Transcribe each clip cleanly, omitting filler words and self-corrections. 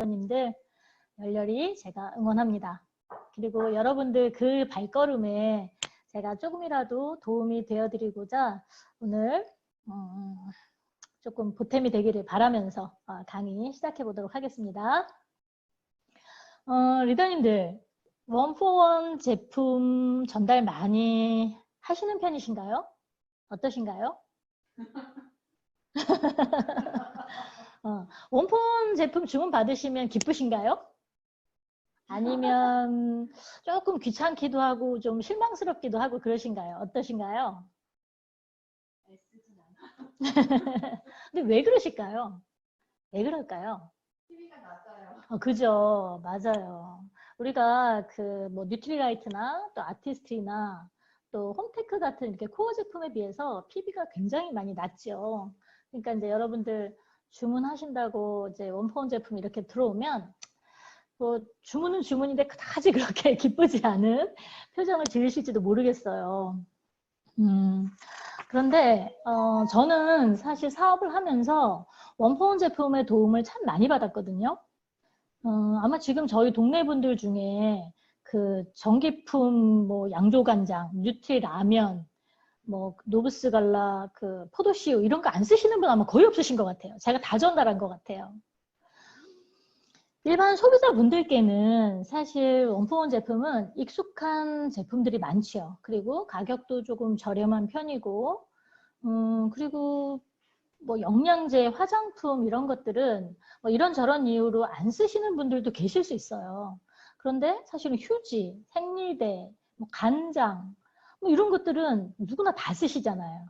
리더님들 열렬히 제가 응원합니다. 그리고 여러분들 그 발걸음에 제가 조금이라도 도움이 되어드리고자 오늘 조금 보탬이 되기를 바라면서 강의 시작해 보도록 하겠습니다. 리더님들, 원포원 제품 전달 많이 하시는 편이신가요? 어떠신가요? 원포원 제품 주문 받으시면 기쁘신가요? 아니면 조금 귀찮기도 하고 좀 실망스럽기도 하고 그러신가요? 어떠신가요? 근데 왜 그러실까요? 왜 그럴까요? TV가 낮아요. 그죠. 맞아요. 우리가 뭐 뉴트리라이트나 또 아티스트나 또 홈테크 같은 이렇게 코어 제품에 비해서 PB가 굉장히 많이 낮죠. 그러니까 이제 여러분들 주문하신다고 이제 원포원 제품 이렇게 들어오면 뭐 주문은 주문인데 그다지 그렇게 기쁘지 않은 표정을 지으실지도 모르겠어요. 그런데 저는 사실 사업을 하면서 원포원 제품의 도움을 참 많이 받았거든요. 아마 지금 저희 동네 분들 중에 그 전기품 뭐 양조간장, 뉴트리 라면, 뭐 노브스 갈라, 그 포도씨유 이런 거 안 쓰시는 분 아마 거의 없으신 것 같아요. 제가 다 전달한 것 같아요. 일반 소비자분들께는 사실 원포원 제품은 익숙한 제품들이 많죠. 그리고 가격도 조금 저렴한 편이고, 그리고 뭐 영양제, 화장품 이런 것들은 뭐 이런저런 이유로 안 쓰시는 분들도 계실 수 있어요. 그런데 사실은 휴지, 생리대, 뭐 간장 뭐 이런 것들은 누구나 다 쓰시잖아요.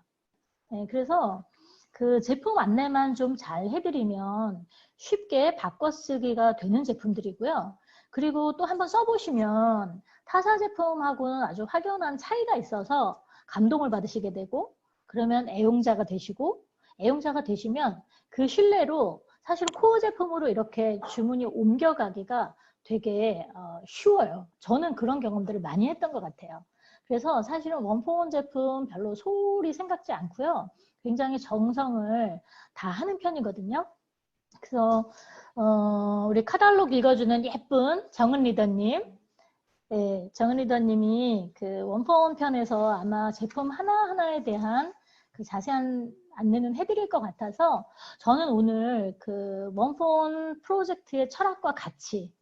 네, 그래서 그 제품 안내만 좀 잘 해드리면 쉽게 바꿔쓰기가 되는 제품들이고요. 그리고 또 한번 써보시면 타사 제품하고는 아주 확연한 차이가 있어서 감동을 받으시게 되고, 그러면 애용자가 되시고, 애용자가 되시면 그 신뢰로 사실 코어 제품으로 이렇게 주문이 옮겨가기가 되게 쉬워요. 저는 그런 경험들을 많이 했던 것 같아요. 그래서 사실은 원포원 제품 별로 소홀히 생각지 않고요. 굉장히 정성을 다 하는 편이거든요. 그래서 우리 카탈로그 읽어주는 예쁜 정은 리더님, 네, 정은 리더님이 그 원포원 편에서 아마 제품 하나하나에 대한 그 자세한 안내는 해드릴 것 같아서 저는 오늘 그 원포원 프로젝트의 철학과 가치,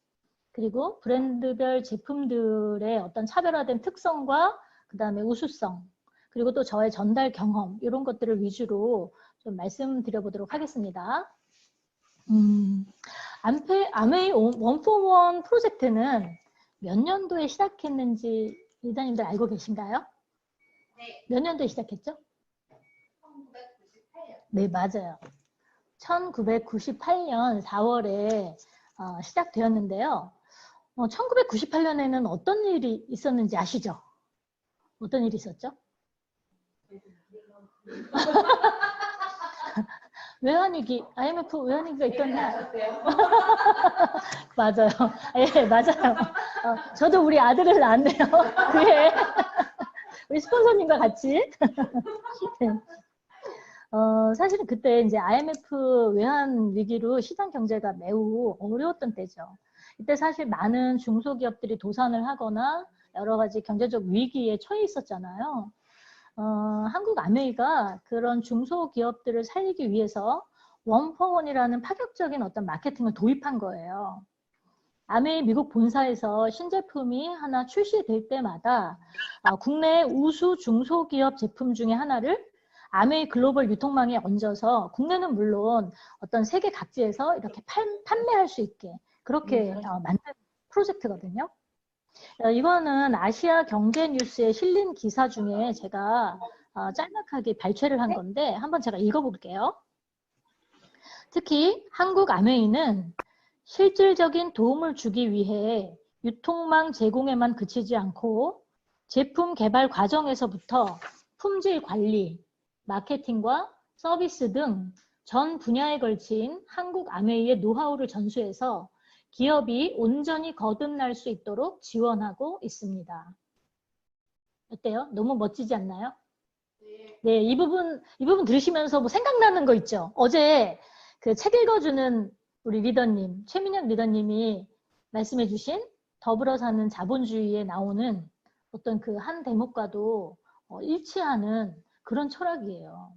그리고 브랜드별 제품들의 어떤 차별화된 특성과 그 다음에 우수성, 그리고 또 저의 전달 경험 이런 것들을 위주로 좀 말씀드려보도록 하겠습니다. 아메이 원포원 프로젝트는 몇 년도에 시작했는지 리더님들 알고 계신가요? 네. 몇 년도에 시작했죠? 1998년. 네, 맞아요. 1998년 4월에 시작되었는데요. 1998년에는 어떤 일이 있었는지 아시죠? 어떤 일이 있었죠? 외환위기, IMF 외환위기가 있던 날. 맞아요. 예, 맞아요. 저도 우리 아들을 낳았네요. 그해. 우리 스폰서님과 같이. 네. 사실은 그때 이제 IMF 외환 위기로 시장 경제가 매우 어려웠던 때죠. 이때 사실 많은 중소기업들이 도산을 하거나 여러 가지 경제적 위기에 처해 있었잖아요. 한국 아메이가 그런 중소기업들을 살리기 위해서 원포원이라는 파격적인 어떤 마케팅을 도입한 거예요. 아메이 미국 본사에서 신제품이 하나 출시될 때마다 국내 우수 중소기업 제품 중에 하나를 아메이 글로벌 유통망에 얹어서 국내는 물론 어떤 세계 각지에서 이렇게 판매할 수 있게 그렇게 만든 프로젝트거든요. 이거는 아시아 경제뉴스에 실린 기사 중에 제가 짤막하게 발췌를 한 건데 한번 제가 읽어볼게요. 특히 한국 아메이는 실질적인 도움을 주기 위해 유통망 제공에만 그치지 않고 제품 개발 과정에서부터 품질 관리, 마케팅과 서비스 등 전 분야에 걸친 한국 아메이의 노하우를 전수해서 기업이 온전히 거듭날 수 있도록 지원하고 있습니다. 어때요? 너무 멋지지 않나요? 네, 이 부분 들으시면서 뭐 생각나는 거 있죠? 어제 그 책 읽어주는 우리 리더님, 최민혁 리더님이 말씀해 주신 더불어 사는 자본주의에 나오는 어떤 그 한 대목과도 일치하는 그런 철학이에요.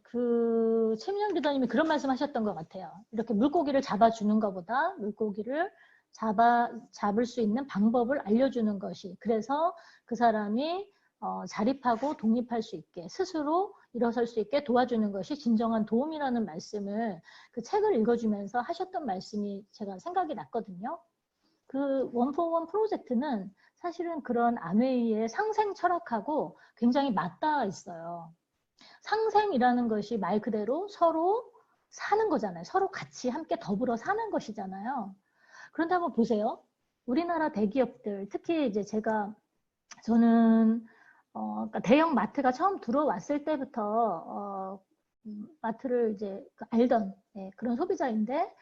그 최민영 리더님이 그런 말씀하셨던 것 같아요. 이렇게 물고기를 잡아주는 것보다 물고기를 잡을 수 있는 방법을 알려주는 것이, 그래서 그 사람이 자립하고 독립할 수 있게, 스스로 일어설 수 있게 도와주는 것이 진정한 도움이라는 말씀을 그 책을 읽어주면서 하셨던 말씀이 제가 생각이 났거든요. 그 원포원 프로젝트는 사실은 그런 아메이의 상생 철학하고 굉장히 맞닿아 있어요. 상생이라는 것이 말 그대로 서로 사는 거잖아요. 서로 같이 함께 더불어 사는 것이잖아요. 그런데 한번 보세요. 우리나라 대기업들, 특히 이제 저는 그러니까 대형 마트가 처음 들어왔을 때부터 마트를 이제 알던 그런 소비자인데,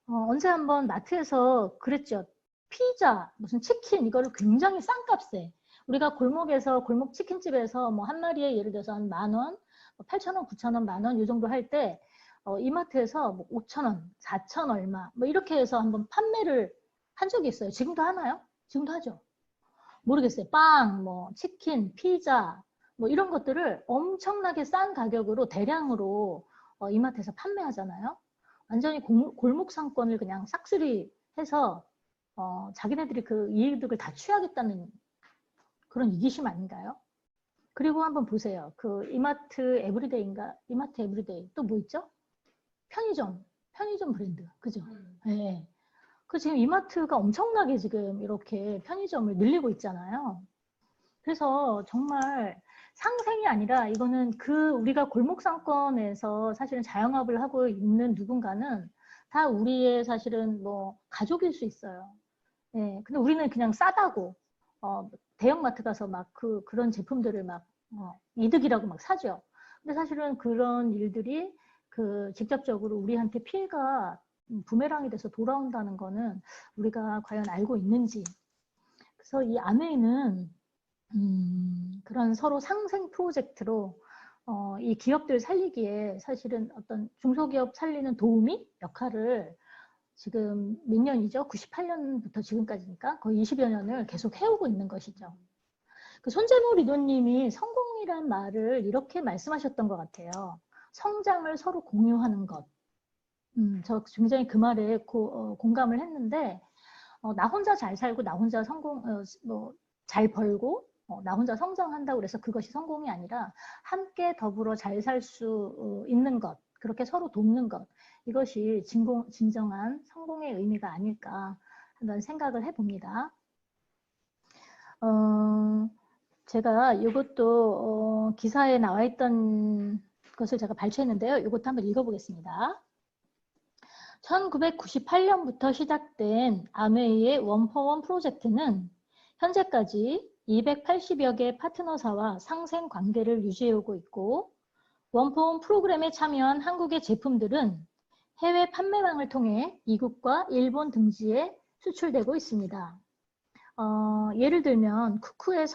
언제 한번 마트에서 그랬죠. 피자, 무슨 치킨, 이거를 굉장히 싼 값에, 우리가 골목 치킨집에서 뭐 한 마리에 예를 들어서 한 10,000원, 8,000원, 9,000원, 10,000원 이 정도 할 때 이마트에서 뭐 5,000원, 4,000 얼마 뭐 이렇게 해서 한번 판매를 한 적이 있어요. 지금도 하나요? 지금도 하죠. 모르겠어요. 빵, 뭐 치킨, 피자 뭐 이런 것들을 엄청나게 싼 가격으로 대량으로 이마트에서 판매하잖아요. 완전히 골목 상권을 그냥 싹쓸이 해서 자기네들이 그 이익을 다 취하겠다는 그런 이기심 아닌가요? 그리고 한번 보세요. 그 이마트 에브리데이인가? 이마트 에브리데이 또 뭐 있죠? 편의점 브랜드, 그죠? 네. 그 지금 이마트가 엄청나게 지금 이렇게 편의점을 늘리고 있잖아요. 그래서 정말 상생이 아니라 이거는 그 우리가 골목 상권에서 사실은 자영업을 하고 있는 누군가는 다 우리의 사실은 뭐 가족일 수 있어요. 예. 근데 우리는 그냥 싸다고 대형마트 가서 막 그런 제품들을 막 이득이라고 막 사죠. 근데 사실은 그런 일들이 그 직접적으로 우리한테 피해가 부메랑이 돼서 돌아온다는 거는 우리가 과연 알고 있는지. 그래서 이 아메이는 그런 서로 상생 프로젝트로 이 기업들 살리기에 사실은 어떤 중소기업 살리는 도우미 역할을 지금 몇 년이죠? 98년부터 지금까지니까 거의 20여 년을 계속 해오고 있는 것이죠. 그 손재무 리더님이 성공이란 말을 이렇게 말씀하셨던 것 같아요. 성장을 서로 공유하는 것. 저 굉장히 그 말에 공감을 했는데, 나 혼자 잘 살고 나 혼자 잘 벌고 나 혼자 성장한다고 그래서 그것이 성공이 아니라 함께 더불어 잘 살 수 있는 것, 그렇게 서로 돕는 것, 이것이 진정한 성공의 의미가 아닐까 한번 생각을 해봅니다. 제가 이것도 기사에 나와 있던 것을 제가 발췌했는데요. 이것도 한번 읽어보겠습니다. 1998년부터 시작된 아메이의 원포원 프로젝트는 현재까지 280여 개 파트너사와 상생 관계를 유지해오고 있고, 원포원 프로그램에 참여한 한국의 제품들은 해외 판매망을 통해 미국과 일본 등지에 수출되고 있습니다. 예를 들면 쿠쿠의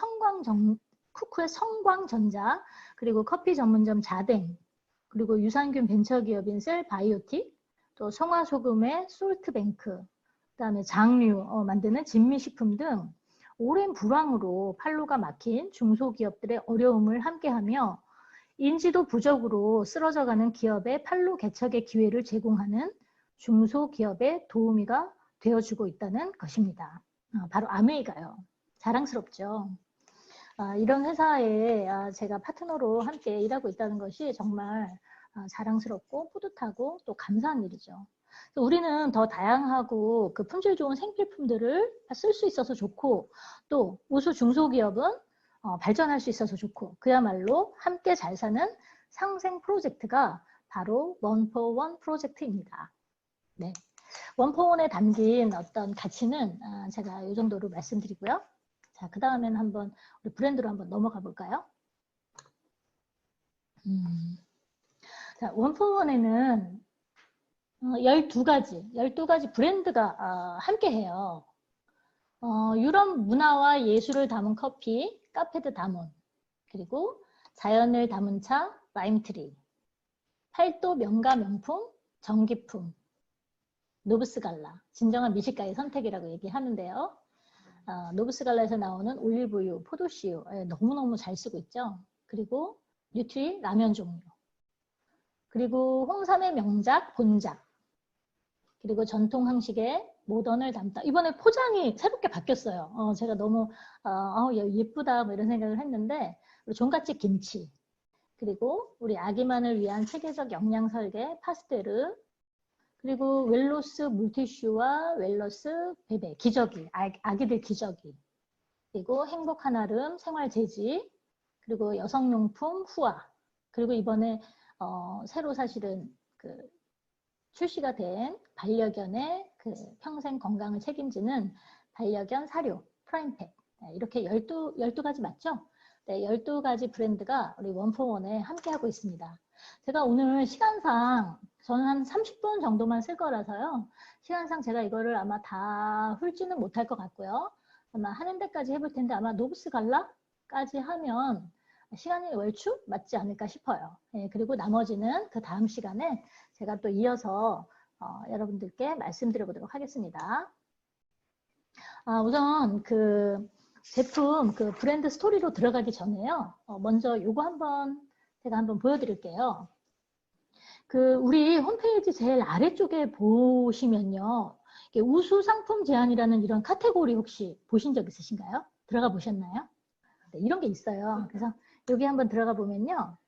성광전자, 그리고 커피 전문점 자댕, 그리고 유산균 벤처기업인 셀바이오틱, 또 송화소금의 솔트뱅크, 그다음에 장류 만드는 진미식품 등 오랜 불황으로 판로가 막힌 중소기업들의 어려움을 함께하며 인지도 부족으로 쓰러져가는 기업의 판로 개척의 기회를 제공하는 중소기업의 도우미가 되어주고 있다는 것입니다. 바로 아메이가요. 자랑스럽죠. 이런 회사에 제가 파트너로 함께 일하고 있다는 것이 정말 자랑스럽고 뿌듯하고 또 감사한 일이죠. 우리는 더 다양하고 그 품질 좋은 생필품들을 쓸 수 있어서 좋고, 또 우수 중소기업은 발전할 수 있어서 좋고, 그야말로 함께 잘 사는 상생 프로젝트가 바로 원포원 프로젝트입니다. 네. 원포원에 담긴 어떤 가치는 제가 이 정도로 말씀드리고요. 자, 그 다음에는 한번 우리 브랜드로 한번 넘어가 볼까요? 자, 원포원에는 12가지 브랜드가 함께해요. 유럽 문화와 예술을 담은 커피, 카페드 다몬, 그리고 자연을 담은 차, 라임트리, 팔도 명가 명품, 전기품, 노브스갈라, 진정한 미식가의 선택이라고 얘기하는데요. 노브스갈라에서 나오는 올리브유, 포도씨유 너무너무 잘 쓰고 있죠. 그리고 뉴트리 라면 종류, 그리고 홍삼의 명작 본작, 그리고 전통 한식의 모던을 담다. 이번에 포장이 새롭게 바뀌었어요. 제가 너무 예쁘다 뭐 이런 생각을 했는데, 종갓집 김치, 그리고 우리 아기만을 위한 체계적 영양 설계 파스테르, 그리고 웰로스 물티슈와 웰러스 베베 기저귀, 아기들 기저귀, 그리고 행복 한아름 생활 제지, 그리고 여성용품 후아, 그리고 이번에 새로 사실은 출시가 된 반려견의 평생 건강을 책임지는 반려견 사료 프라임팩, 이렇게 12가지 맞죠? 네, 12가지 브랜드가 우리 원포원에 함께하고 있습니다. 제가 오늘 시간상 저는 한 30분 정도만 쓸 거라서요. 시간상 제가 이거를 아마 다 훑지는 못할 것 같고요. 아마 하는 데까지 해볼 텐데 아마 노브스갈라까지 하면 시간이 얼추 맞지 않을까 싶어요. 네, 그리고 나머지는 그 다음 시간에 제가 또 이어서 여러분들께 말씀드려 보도록 하겠습니다. 우선 제품 브랜드 스토리로 들어가기 전에요. 먼저 요거 제가 한번 보여드릴게요. 우리 홈페이지 제일 아래쪽에 보시면요. 우수 상품 제안이라는 이런 카테고리 혹시 보신 적 있으신가요? 들어가 보셨나요? 네, 이런 게 있어요. 그래서 여기 한번 들어가 보면요.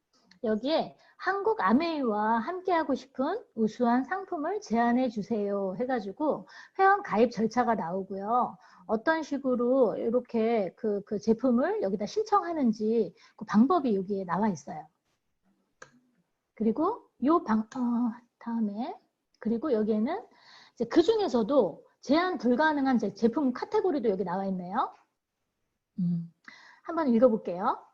여기에 한국 아메이와 함께하고 싶은 우수한 상품을 제안해 주세요 해가지고 회원 가입 절차가 나오고요. 어떤 식으로 이렇게 그 제품을 여기다 신청하는지 그 방법이 여기에 나와 있어요. 그리고 다음에 그리고 여기에는 이제 그 중에서도 제한 불가능한 제품 카테고리도 여기 나와 있네요. 한번 읽어볼게요.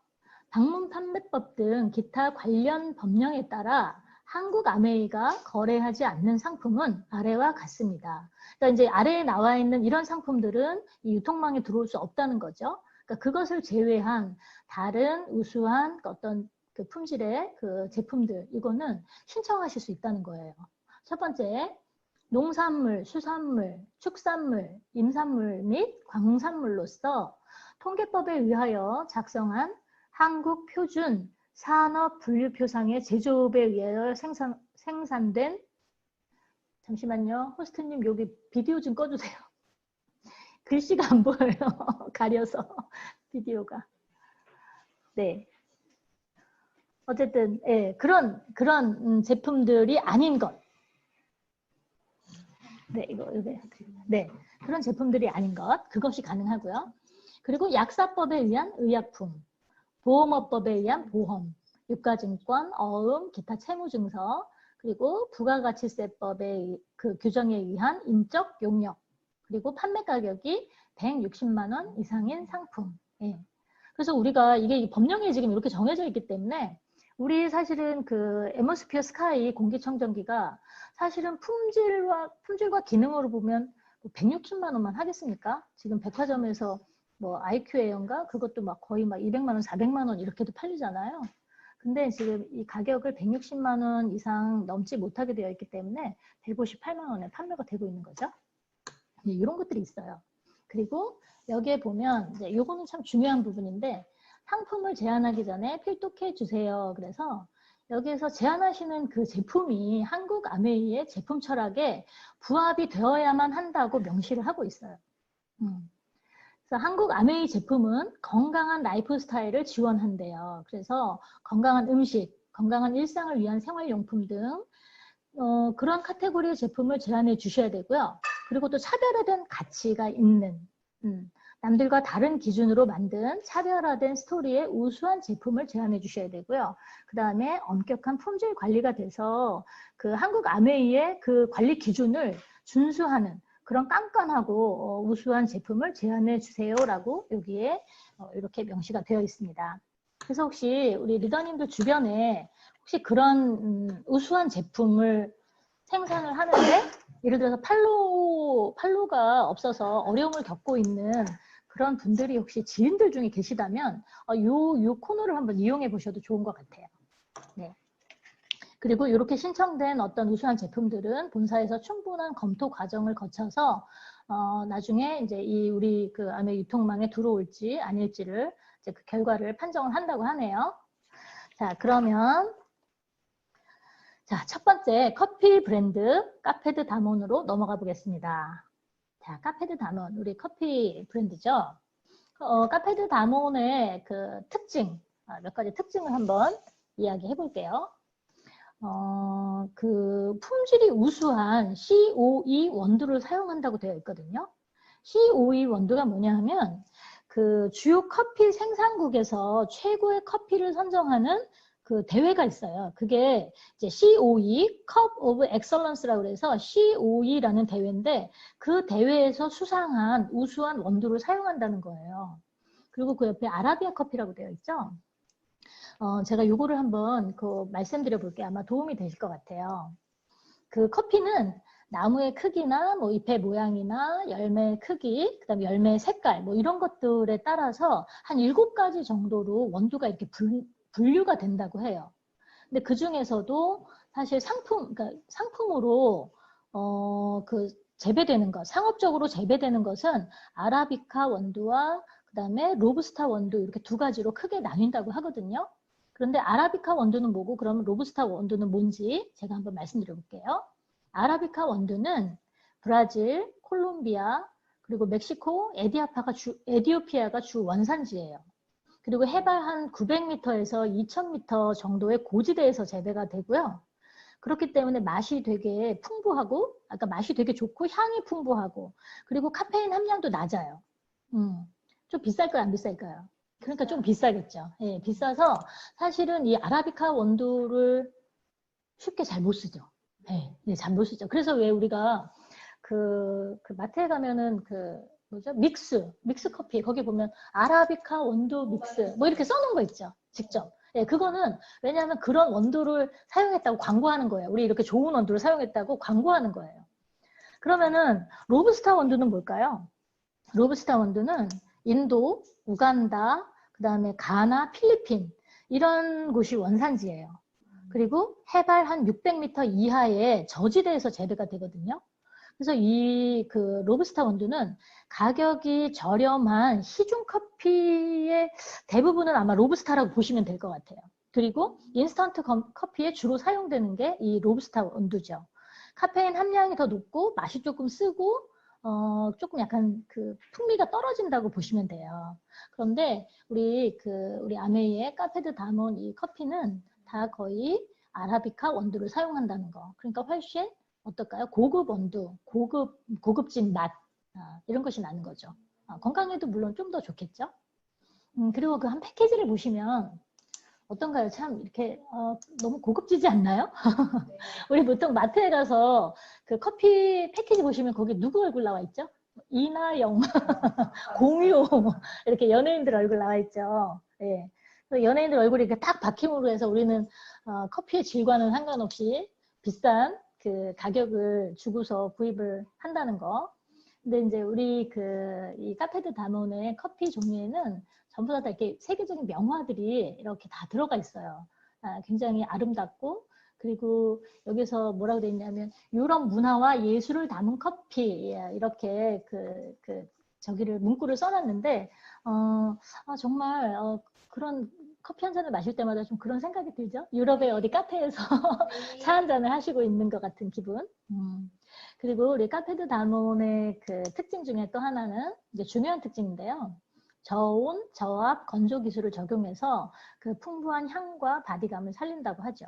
방문 판매법 등 기타 관련 법령에 따라 한국 아메이가 거래하지 않는 상품은 아래와 같습니다. 그러니까 이제 아래에 나와 있는 이런 상품들은 이 유통망에 들어올 수 없다는 거죠. 그러니까 그것을 제외한 다른 우수한 어떤 품질의 제품들, 이거는 신청하실 수 있다는 거예요. 첫 번째, 농산물, 수산물, 축산물, 임산물 및 광산물로서 통계법에 의하여 작성한 한국 표준 산업 분류표상의 제조업에 의하여 생산된, 잠시만요. 호스트님 여기 비디오 좀 꺼주세요. 글씨가 안 보여요. 가려서 비디오가. 네. 어쨌든 그런 제품들이 아닌 것. 네, 네, 그런 제품들이 아닌 것. 그것이 가능하고요. 그리고 약사법에 의한 의약품, 보험업법에 의한 보험, 유가증권, 어음, 기타 채무증서, 그리고 부가가치세법의 규정에 의한 인적 용역, 그리고 판매 가격이 160만 원 이상인 상품. 그래서 우리가 이게 법령에 지금 이렇게 정해져 있기 때문에 우리 사실은 애머스피어 스카이 공기청정기가 사실은 품질과 기능으로 보면 160만 원만 하겠습니까? 지금 백화점에서 IQ 에어인가? 그것도 거의 200만 원, 400만 원 이렇게도 팔리잖아요. 근데 지금 이 가격을 160만 원 이상 넘지 못하게 되어 있기 때문에 158만 원에 판매가 되고 있는 거죠. 이런 것들이 있어요. 그리고 여기에 보면 이제 요거는 참 중요한 부분인데 상품을 제안하기 전에 필독해 주세요. 그래서 여기에서 제안하시는 그 제품이 한국 아메이의 제품 철학에 부합이 되어야만 한다고 명시를 하고 있어요. 그래서 한국 아메이 제품은 건강한 라이프 스타일을 지원한대요. 그래서 건강한 음식, 건강한 일상을 위한 생활용품 등 그런 카테고리의 제품을 제안해 주셔야 되고요. 그리고 또 차별화된 가치가 있는 남들과 다른 기준으로 만든 차별화된 스토리의 우수한 제품을 제안해 주셔야 되고요. 그 다음에 엄격한 품질 관리가 돼서 한국 아메이의 관리 기준을 준수하는 그런 깐깐하고 우수한 제품을 제안해 주세요라고 여기에 이렇게 명시가 되어 있습니다. 그래서 혹시 우리 리더님들 주변에 혹시 그런 우수한 제품을 생산을 하는데 예를 들어서 판로가 없어서 어려움을 겪고 있는 그런 분들이 혹시 지인들 중에 계시다면 요 코너를 한번 이용해 보셔도 좋은 것 같아요. 네. 그리고 이렇게 신청된 어떤 우수한 제품들은 본사에서 충분한 검토 과정을 거쳐서 나중에 이제 우리 그 아메 유통망에 들어올지 아닐지를 이제 그 결과를 판정을 한다고 하네요. 자, 그러면 자, 첫 번째 커피 브랜드 카페 드 다몬으로 넘어가 보겠습니다. 자, 카페 드 다몬, 우리 커피 브랜드죠. 카페 드 다몬의 그 특징, 몇 가지 특징을 한번 이야기해 볼게요. 그 품질이 우수한 COE 원두를 사용한다고 되어 있거든요. COE 원두가 뭐냐 하면 그 주요 커피 생산국에서 최고의 커피를 선정하는 그 대회가 있어요. 그게 이제 COE, Cup of Excellence라고 해서 COE라는 대회인데 그 대회에서 수상한 우수한 원두를 사용한다는 거예요. 그리고 그 옆에 아라비아 커피라고 되어 있죠. 제가 요거를 한번 말씀드려 볼게요. 아마 도움이 되실 것 같아요. 그 커피는 나무의 크기나 뭐 잎의 모양이나 열매 크기, 그다음에 열매 색깔 뭐 이런 것들에 따라서 한 7가지 정도로 원두가 이렇게 분류가 된다고 해요. 근데 그 중에서도 사실 그러니까 상품으로 그 재배되는 것, 상업적으로 재배되는 것은 아라비카 원두와 그다음에 로부스타 원두 이렇게 2가지로 크게 나뉜다고 하거든요. 그런데 아라비카 원두는 뭐고 그러면 로부스타 원두는 뭔지 제가 한번 말씀드려 볼게요. 아라비카 원두는 브라질, 콜롬비아, 그리고 멕시코, 에디오피아가 주 원산지예요. 그리고 해발 한 900m에서 2000m 정도의 고지대에서 재배가 되고요. 그렇기 때문에 맛이 되게 풍부하고, 아까 맛이 되게 좋고 향이 풍부하고, 그리고 카페인 함량도 낮아요. 좀 비쌀까요, 안 비쌀까요? 그러니까 좀 비싸겠죠. 예, 비싸서 사실은 이 아라비카 원두를 쉽게 잘 못 쓰죠. 예, 잘 못 쓰죠. 그래서 왜 우리가 그 마트에 가면은 뭐죠? 믹스 커피 거기 보면 아라비카 원두 믹스 뭐 이렇게 써놓은 거 있죠. 직접. 예, 그거는 왜냐하면 그런 원두를 사용했다고 광고하는 거예요. 우리 이렇게 좋은 원두를 사용했다고 광고하는 거예요. 그러면은 로부스타 원두는 뭘까요? 로부스타 원두는 인도, 우간다, 그 다음에 가나, 필리핀 이런 곳이 원산지예요. 그리고 해발 한 600m 이하의 저지대에서 재배가 되거든요. 그래서 그 로부스타 원두는 가격이 저렴한 시중 커피의 대부분은 아마 로부스타라고 보시면 될 것 같아요. 그리고 인스턴트 커피에 주로 사용되는 게 이 로부스타 원두죠. 카페인 함량이 더 높고 맛이 조금 쓰고 조금 약간 그 풍미가 떨어진다고 보시면 돼요. 그런데 우리 아메이의 카페 드 다몬 이 커피는 다 거의 아라비카 원두를 사용한다는 거. 그러니까 훨씬 어떨까요? 고급 원두, 고급진 맛 이런 것이 나는 거죠. 건강에도 물론 좀 더 좋겠죠. 그리고 그 한 패키지를 보시면 어떤가요? 참 이렇게 너무 고급지지 않나요? 네. 우리 보통 마트에 가서 그 커피 패키지 보시면 거기 누구 얼굴 나와 있죠? 이나영, 공유 이렇게 연예인들 얼굴 나와 있죠. 예. 연예인들 얼굴이 이렇게 딱 박힘으로 해서 우리는 커피의 질과는 상관없이 비싼 그 가격을 주고서 구입을 한다는 거. 근데 이제 우리 이 카페 드 다몬의 커피 종류에는 전부 다 이렇게 세계적인 명화들이 이렇게 다 들어가 있어요. 굉장히 아름답고 그리고 여기서 뭐라고 돼 있냐면 유럽 문화와 예술을 담은 커피 이렇게 저기를 문구를 써놨는데 정말 그런 커피 한 잔을 마실 때마다 좀 그런 생각이 들죠. 유럽의 어디 카페에서 차 한 잔을 하시고 있는 것 같은 기분. 그리고 우리 카페 드 다몬의 그 특징 중에 또 하나는 이제 중요한 특징인데요. 저온, 저압, 건조 기술을 적용해서 그 풍부한 향과 바디감을 살린다고 하죠.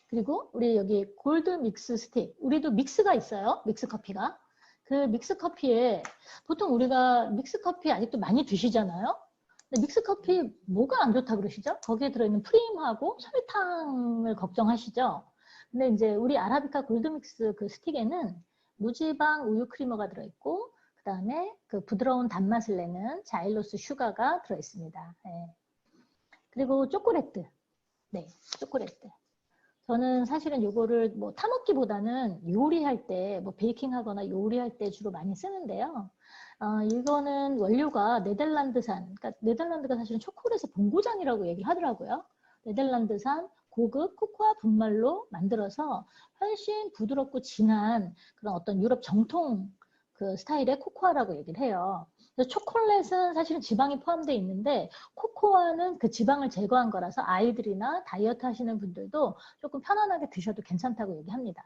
그리고 우리 여기 골드 믹스 스틱, 우리도 믹스가 있어요. 믹스 커피가. 그 믹스 커피에 보통 우리가 믹스 커피 아직도 많이 드시잖아요. 근데 믹스 커피 뭐가 안 좋다 그러시죠? 거기에 들어있는 프림하고 설탕을 걱정하시죠? 근데 이제 우리 아라비카 골드 믹스 그 스틱에는 무지방 우유 크리머가 들어있고 그 다음에 그 부드러운 단맛을 내는 자일로스 슈가가 들어있습니다. 네. 그리고 초콜릿. 네, 초콜릿. 저는 사실은 이거를 뭐 타먹기보다는 요리할 때, 뭐 베이킹하거나 요리할 때 주로 많이 쓰는데요. 이거는 원료가 네덜란드산, 그러니까 네덜란드가 사실은 초콜릿의 본고장이라고 얘기를 하더라고요. 네덜란드산 고급 코코아 분말로 만들어서 훨씬 부드럽고 진한 그런 어떤 유럽 정통 그 스타일의 코코아라고 얘기를 해요. 그래서 초콜릿은 사실은 지방이 포함되어 있는데 코코아는 그 지방을 제거한 거라서 아이들이나 다이어트 하시는 분들도 조금 편안하게 드셔도 괜찮다고 얘기합니다.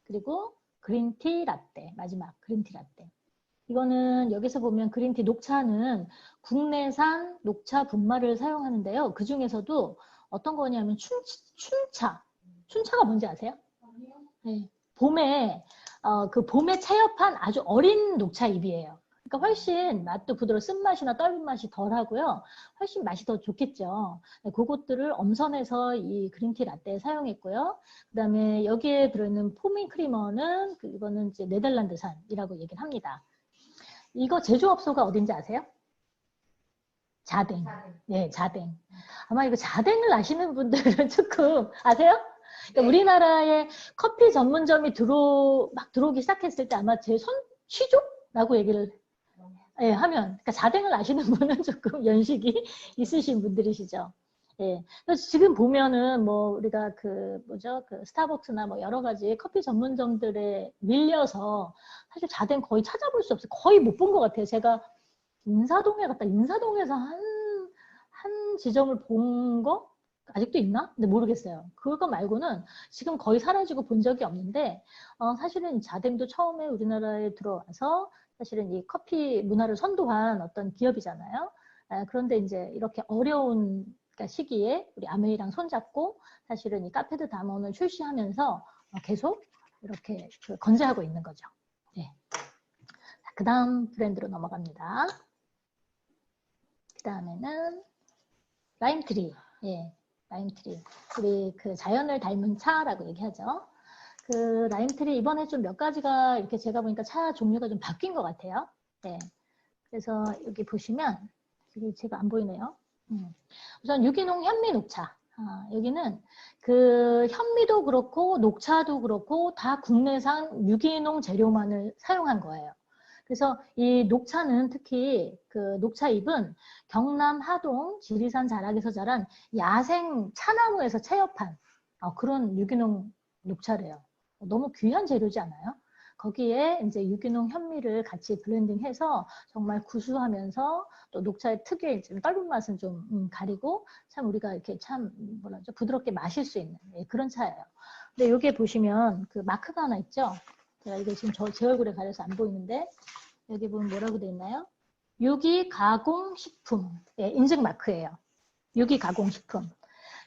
그리고 그린티 라떼, 마지막 그린티 라떼. 이거는 여기서 보면 그린티 녹차는 국내산 녹차 분말을 사용하는데요. 그 중에서도 어떤 거냐면 춘차. 춘차가 뭔지 아세요? 네. 봄에 그 봄에 채엽한 아주 어린 녹차 잎이에요. 그러니까 훨씬 맛도 부드러워 쓴맛이나 떫은 맛이 덜하고요. 훨씬 맛이 더 좋겠죠. 네, 그것들을 엄선해서 이 그린티 라떼에 사용했고요. 그다음에 여기에 들어있는 포밍 크리머는 이거는 이제 네덜란드산이라고 얘기를 합니다. 이거 제조업소가 어딘지 아세요? 자댕. 네, 자댕. 아마 이거 자댕을 아시는 분들은 조금 아세요? 그러니까 우리나라에 커피 전문점이 막 들어오기 시작했을 때 아마 제 취조라고 얘기를 하면, 그러니까 자댕을 아시는 분은 조금 연식이 있으신 분들이시죠. 예. 그래서 지금 보면은 뭐 우리가 그 스타벅스나 뭐 여러 가지 커피 전문점들에 밀려서 사실 자댕 거의 찾아볼 수 없어요. 거의 못 본 것 같아요. 제가 인사동에 갔다 인사동에서 한 지점을 본 거 아직도 있나? 근데 모르겠어요. 그거 말고는 지금 거의 사라지고 본 적이 없는데 사실은 자댕도 처음에 우리나라에 들어와서 사실은 이 커피 문화를 선도한 어떤 기업이잖아요. 그런데 이제 이렇게 어려운 시기에 우리 아메이랑 손잡고 사실은 이 카페드 담원을 출시하면서 계속 이렇게 건재하고 있는 거죠. 네. 그 다음 브랜드로 넘어갑니다. 그 다음에는 라임트리. 예, 라임트리. 우리 그 자연을 닮은 차라고 얘기하죠. 그 라임트리 이번에 좀 몇 가지가 이렇게 제가 보니까 차 종류가 좀 바뀐 것 같아요. 네. 그래서 여기 보시면 여기 제가 안 보이네요. 우선 유기농 현미 녹차. 여기는 그 현미도 그렇고 녹차도 그렇고 다 국내산 유기농 재료만을 사용한 거예요. 그래서 이 녹차는 특히 그 녹차잎은 경남 하동 지리산 자락에서 자란 야생 차나무에서 채엽한 그런 유기농 녹차래요. 너무 귀한 재료지 않아요? 거기에 이제 유기농 현미를 같이 블렌딩해서 정말 구수하면서 또 녹차의 특유의 좀 떫은 맛은 좀 가리고 참 우리가 이렇게 참 뭐라죠 부드럽게 마실 수 있는 그런 차예요. 근데 여기에 보시면 그 마크가 하나 있죠. 제가 이거 지금 제 얼굴에 가려서 안 보이는데 여기 보면 뭐라고 돼 있나요? 유기 가공식품 인증 마크예요. 유기 가공식품.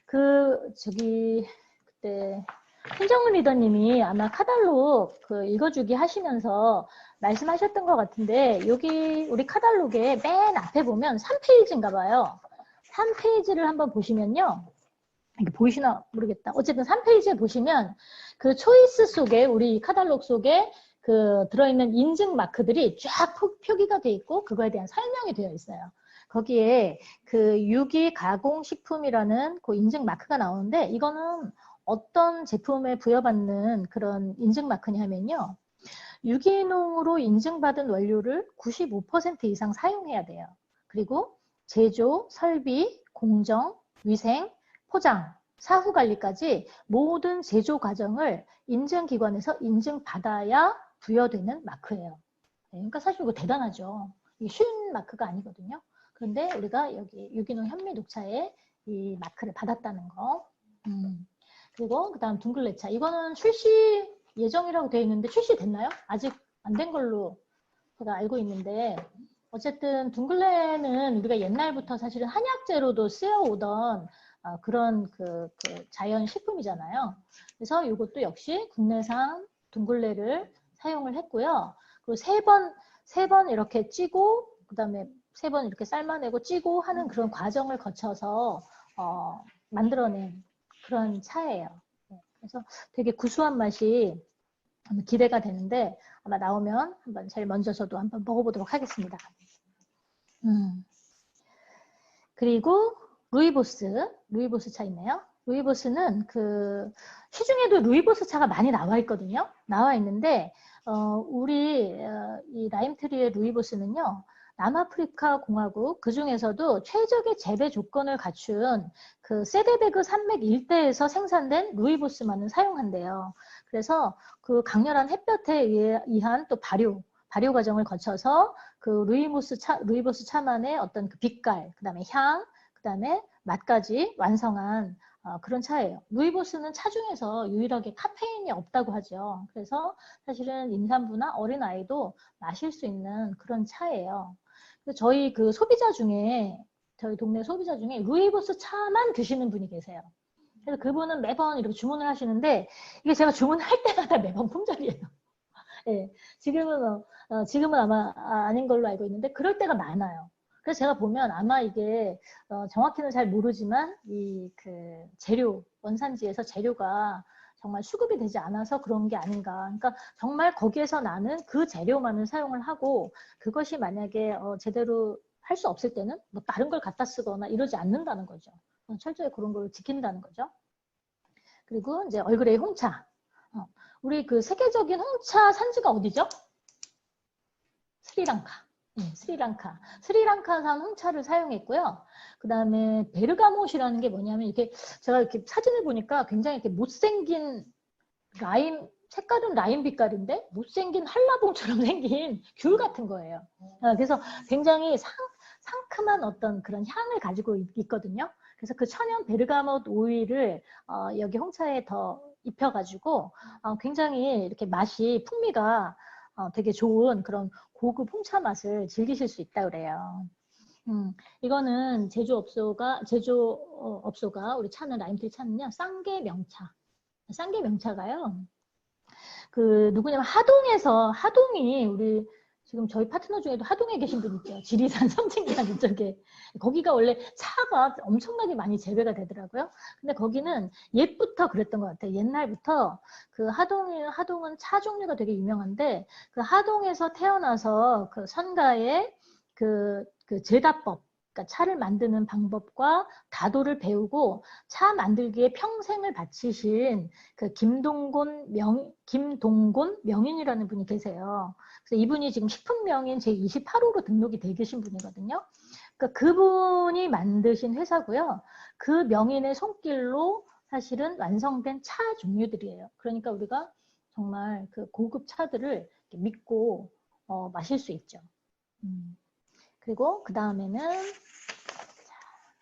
그때 신정은 리더님이 아마 카달록 읽어주기 하시면서 말씀하셨던 것 같은데 여기 우리 카달록의 맨 앞에 보면 3페이지인가 봐요. 3페이지를 한번 보시면요. 이게 보이시나 모르겠다. 어쨌든 3페이지에 보시면 그 초이스 속에 우리 카달록 속에 그 들어있는 인증 마크들이 쫙 표기가 돼 있고 그거에 대한 설명이 되어 있어요. 거기에 그 유기 가공식품이라는 그 인증 마크가 나오는데 이거는 어떤 제품에 부여받는 그런 인증 마크냐면요. 유기농으로 인증받은 원료를 95% 이상 사용해야 돼요. 그리고 제조, 설비, 공정, 위생, 포장, 사후관리까지 모든 제조 과정을 인증기관에서 인증받아야 부여되는 마크예요. 그러니까 사실 이거 대단하죠. 이게 쉬운 마크가 아니거든요. 그런데 우리가 여기 유기농 현미 녹차에 이 마크를 받았다는 거. 그리고 그 다음 둥글레차. 이거는 출시 예정이라고 되어 있는데 출시됐나요? 아직 안 된 걸로 제가 알고 있는데 어쨌든 둥글레는 우리가 옛날부터 사실은 한약재로도 쓰여오던 그런 그 자연 식품이잖아요. 그래서 이것도 역시 국내산 둥글레를 사용을 했고요. 그리고 세 번 이렇게 찌고 그 다음에 3번 이렇게 삶아내고 찌고 하는 그런 과정을 거쳐서 만들어낸 그런 차예요. 그래서 되게 구수한 맛이 기대가 되는데 아마 나오면 한번 제일 먼저 저도 한번 먹어보도록 하겠습니다. 그리고 루이보스 차 있네요. 루이보스는 그 시중에도 루이보스 차가 많이 나와 있거든요. 나와 있는데 우리 이 라임트리의 루이보스는요. 남아프리카 공화국 그 중에서도 최적의 재배 조건을 갖춘 그 세데베그 산맥 일대에서 생산된 루이보스만을 사용한대요. 그래서 그 강렬한 햇볕에 의한 또 발효 과정을 거쳐서 그 루이보스 차만의 어떤 그 빛깔, 그다음에 향, 그다음에 맛까지 완성한 그런 차예요. 루이보스는 차 중에서 유일하게 카페인이 없다고 하죠. 그래서 사실은 임산부나 어린아이도 마실 수 있는 그런 차예요. 저희 그 소비자 중에, 저희 동네 소비자 중에 루이보스 차만 드시는 분이 계세요. 그래서 그분은 매번 이렇게 주문을 하시는데, 이게 제가 주문할 때마다 매번 품절이에요. 네, 지금은 아마 아닌 걸로 알고 있는데, 그럴 때가 많아요. 그래서 제가 보면 아마 이게 정확히는 잘 모르지만 이 그 재료, 원산지에서 재료가 정말 수급이 되지 않아서 그런 게 아닌가. 그러니까 정말 거기에서 나는 그 재료만을 사용을 하고 그것이 만약에 제대로 할 수 없을 때는 뭐 다른 걸 갖다 쓰거나 이러지 않는다는 거죠. 철저히 그런 걸 지킨다는 거죠. 그리고 이제 얼그레이 홍차. 우리 그 세계적인 홍차 산지가 어디죠? 스리랑카. 스리랑카산 홍차를 사용했고요. 그 다음에 베르가못이라는 게 뭐냐면 이렇게 제가 이렇게 사진을 보니까 굉장히 이렇게 못생긴 색깔은 라임 빛깔인데 못생긴 한라봉처럼 생긴 귤 같은 거예요. 그래서 굉장히 상큼한 어떤 그런 향을 가지고 있거든요. 그래서 그 천연 베르가못 오일을 여기 홍차에 더 입혀가지고 굉장히 이렇게 풍미가 되게 좋은 그런 고급 홍차 맛을 즐기실 수 있다 그래요. 이거는 제조업소가 우리 차는 라임트리 차는요 쌍계 명차가요. 그 누구냐면 하동이 우리 지금 저희 파트너 중에도 하동에 계신 분 있죠. 지리산 섬진강 이쪽에. 거기가 원래 차가 엄청나게 많이 재배가 되더라고요. 근데 거기는 옛부터 그랬던 것 같아요. 옛날부터 그 하동은 차 종류가 되게 유명한데 그 하동에서 태어나서 그 선가에 그 제다법, 그러니까 차를 만드는 방법과 다도를 배우고 차 만들기에 평생을 바치신 그 김동곤 명인이라는 분이 계세요. 그래서 이분이 지금 식품명인 제28호로 등록이 돼 계신 분이거든요. 그러니까 그분이 만드신 회사고요. 그 명인의 손길로 사실은 완성된 차 종류들이에요. 그러니까 우리가 정말 그 고급 차들을 믿고 마실 수 있죠. 그리고 그 다음에는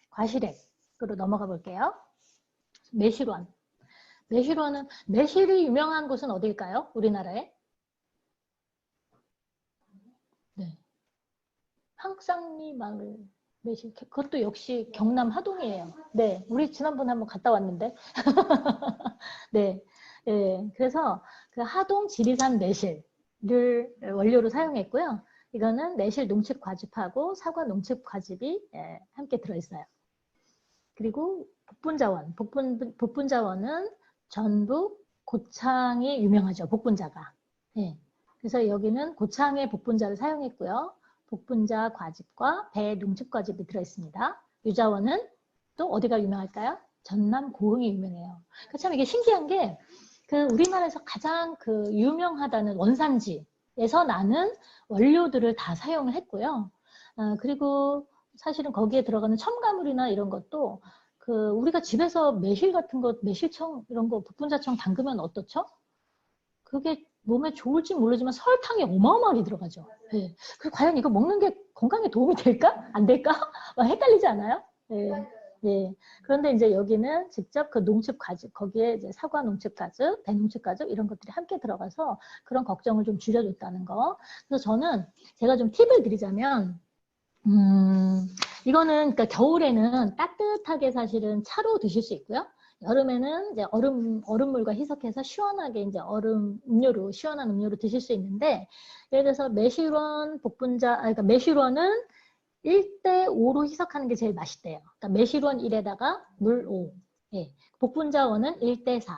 과실액으로 넘어가 볼게요. 매실원. 매실이 유명한 곳은 어딜까요? 우리나라에? 네. 황쌍리 마을 매실. 그것도 역시 경남 하동이에요. 네. 우리 지난번에 한번 갔다 왔는데. 네. 네. 그래서 그 하동 지리산 매실을 원료로 사용했고요. 이거는 매실 농축 과즙하고 사과 농축 과즙이 함께 들어있어요. 그리고 복분자원은 전북 고창이 유명하죠. 복분자가. 네. 그래서 여기는 고창의 복분자를 사용했고요. 복분자 과즙과 배 농축 과즙이 들어있습니다. 유자원은 또 어디가 유명할까요? 전남 고흥이 유명해요. 그러니까 참 이게 신기한 게 그 우리나라에서 가장 그 유명하다는 원산지에서 나는 원료들을 다 사용을 했고요. 그리고 사실은 거기에 들어가는 첨가물이나 이런 것도 그 우리가 집에서 매실 같은 거, 매실청 이런 거 복분자청 담그면 어떻죠? 그게 몸에 좋을지 모르지만 설탕이 어마어마하게 들어가죠. 네. 그리고 과연 이거 먹는 게 건강에 도움이 될까? 안 될까? 막 헷갈리지 않아요? 네. 네. 그런데 이제 여기는 직접 그 농축 과즙, 거기에 이제 사과 농축 과즙, 배 농축 과즙 이런 것들이 함께 들어가서 그런 걱정을 좀 줄여줬다는 거. 그래서 제가 좀 팁을 드리자면, 이거는 그러니까 겨울에는 따뜻하게 사실은 차로 드실 수 있고요. 여름에는 이제 얼음물과 희석해서 시원하게 이제 시원한 음료로 드실 수 있는데, 예를 들어서 그러니까 매실원은 1대5로 희석하는 게 제일 맛있대요. 그러니까 매실원 1에다가 물 5. 예. 복분자원은 1대4.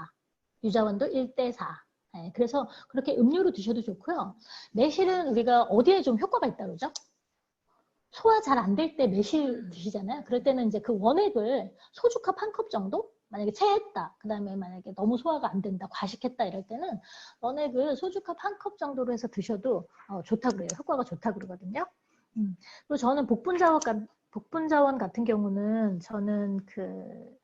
유자원도 1대4. 예. 그래서 그렇게 음료로 드셔도 좋고요. 매실은 우리가 어디에 좀 효과가 있다고 그러죠? 소화 잘 안 될 때 매실 드시잖아요. 그럴 때는 이제 그 원액을 소주컵 1컵 정도? 만약에 체했다. 그 다음에 만약에 너무 소화가 안 된다. 과식했다. 이럴 때는 원액을 소주컵 1컵 정도로 해서 드셔도 좋다고 그래요. 효과가 좋다고 그러거든요. 그리고 저는 복분자원 같은 경우는 저는 그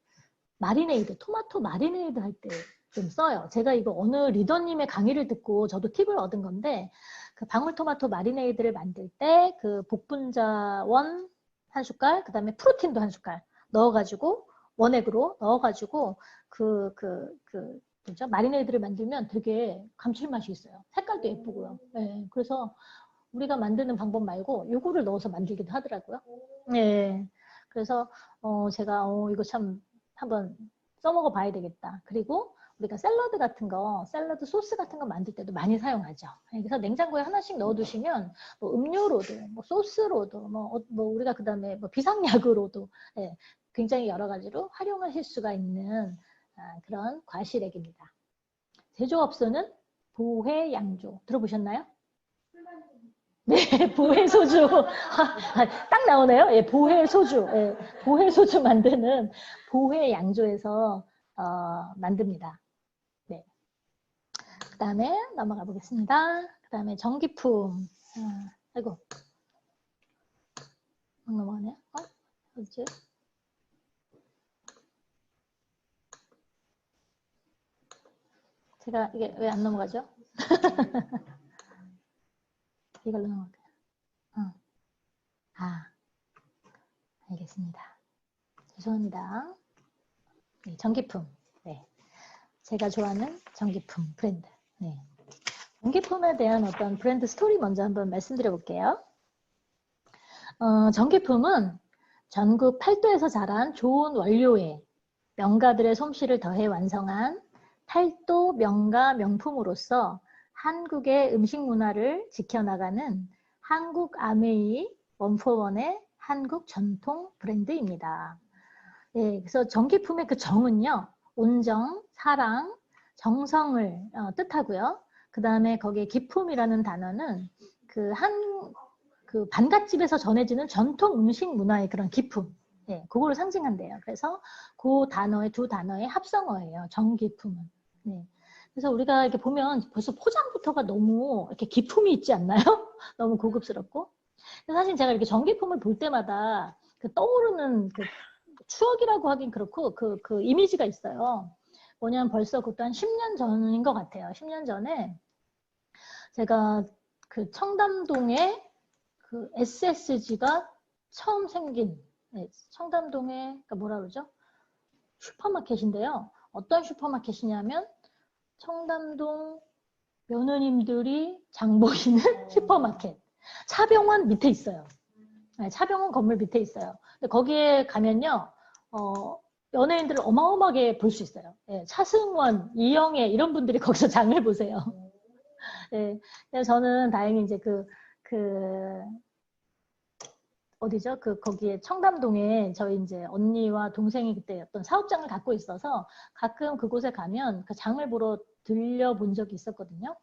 마리네이드, 토마토 마리네이드 할 때 좀 써요. 제가 이거 어느 리더님의 강의를 듣고 저도 팁을 얻은 건데, 그 방울토마토 마리네이드를 만들 때 그 복분자원 한 숟갈, 그 다음에 프로틴도 한 숟갈 넣어가지고, 원액으로 넣어가지고, 뭐죠? 마리네이드를 만들면 되게 감칠맛이 있어요. 색깔도 예쁘고요. 네, 그래서 우리가 만드는 방법 말고 요거를 넣어서 만들기도 하더라고요. 네. 그래서 제가 이거 참 한번 써먹어 봐야 되겠다. 그리고 우리가 샐러드 같은 거, 샐러드 소스 같은 거 만들 때도 많이 사용하죠. 그래서 냉장고에 하나씩 넣어두시면 뭐 음료로도, 뭐 소스로도, 뭐 우리가 그 다음에 뭐 비상약으로도 네, 굉장히 여러 가지로 활용하실 수가 있는 그런 과실액입니다. 제조업소는 보혜양조 들어보셨나요? 네, 보혜소주. 딱 나오네요. 예, 보혜소주. 예, 보혜소주 만드는 보혜양조에서 만듭니다. 네. 그 다음에 넘어가 보겠습니다. 그 다음에 전기품. 아이고. 넘어가네요. 어디지? 제가 이게 왜 안 넘어가죠? 이걸로 넘어갈게요. 알겠습니다. 죄송합니다. 네, 전기품. 네. 제가 좋아하는 전기품 브랜드. 네. 전기품에 대한 어떤 브랜드 스토리 먼저 한번 말씀드려 볼게요. 전기품은 전국 8도에서 자란 좋은 원료에 명가들의 솜씨를 더해 완성한 8도 명가 명품으로서 한국의 음식 문화를 지켜나가는 한국 아메이 원포원의 한국 전통 브랜드입니다. 네, 그래서 전기품의 그 정은요, 온정, 사랑, 정성을 뜻하고요. 그 다음에 거기에 기품이라는 단어는 그 반갓집에서 전해지는 전통 음식 문화의 그런 기품, 네, 그거를 상징한대요. 그래서 그 단어의 두 단어의 합성어예요. 전기품은. 네. 그래서 우리가 이렇게 보면 벌써 포장부터가 너무 이렇게 기품이 있지 않나요? 너무 고급스럽고. 사실 제가 이렇게 전기품을 볼 때마다 그 떠오르는 그 추억이라고 하긴 그렇고 그 이미지가 있어요. 뭐냐면 벌써 그것도 한 10년 전인 것 같아요. 10년 전에 제가 그 청담동에 그 SSG가 처음 생긴 청담동에 그러니까 뭐라 그러죠? 슈퍼마켓인데요. 어떤 슈퍼마켓이냐면 청담동 며느님들이 장 보이는 슈퍼마켓. 차병원 밑에 있어요. 네, 차병원 건물 밑에 있어요. 근데 거기에 가면요, 연예인들을 어마어마하게 볼 수 있어요. 네, 차승원, 이영애 이런 분들이 거기서 장을 보세요. 네, 그래서 저는 다행히 이제 어디죠? 거기에 청담동에 저희 이제 언니와 동생이 그때 어떤 사업장을 갖고 있어서 가끔 그곳에 가면 그 장을 보러 들려본 적이 있었거든요.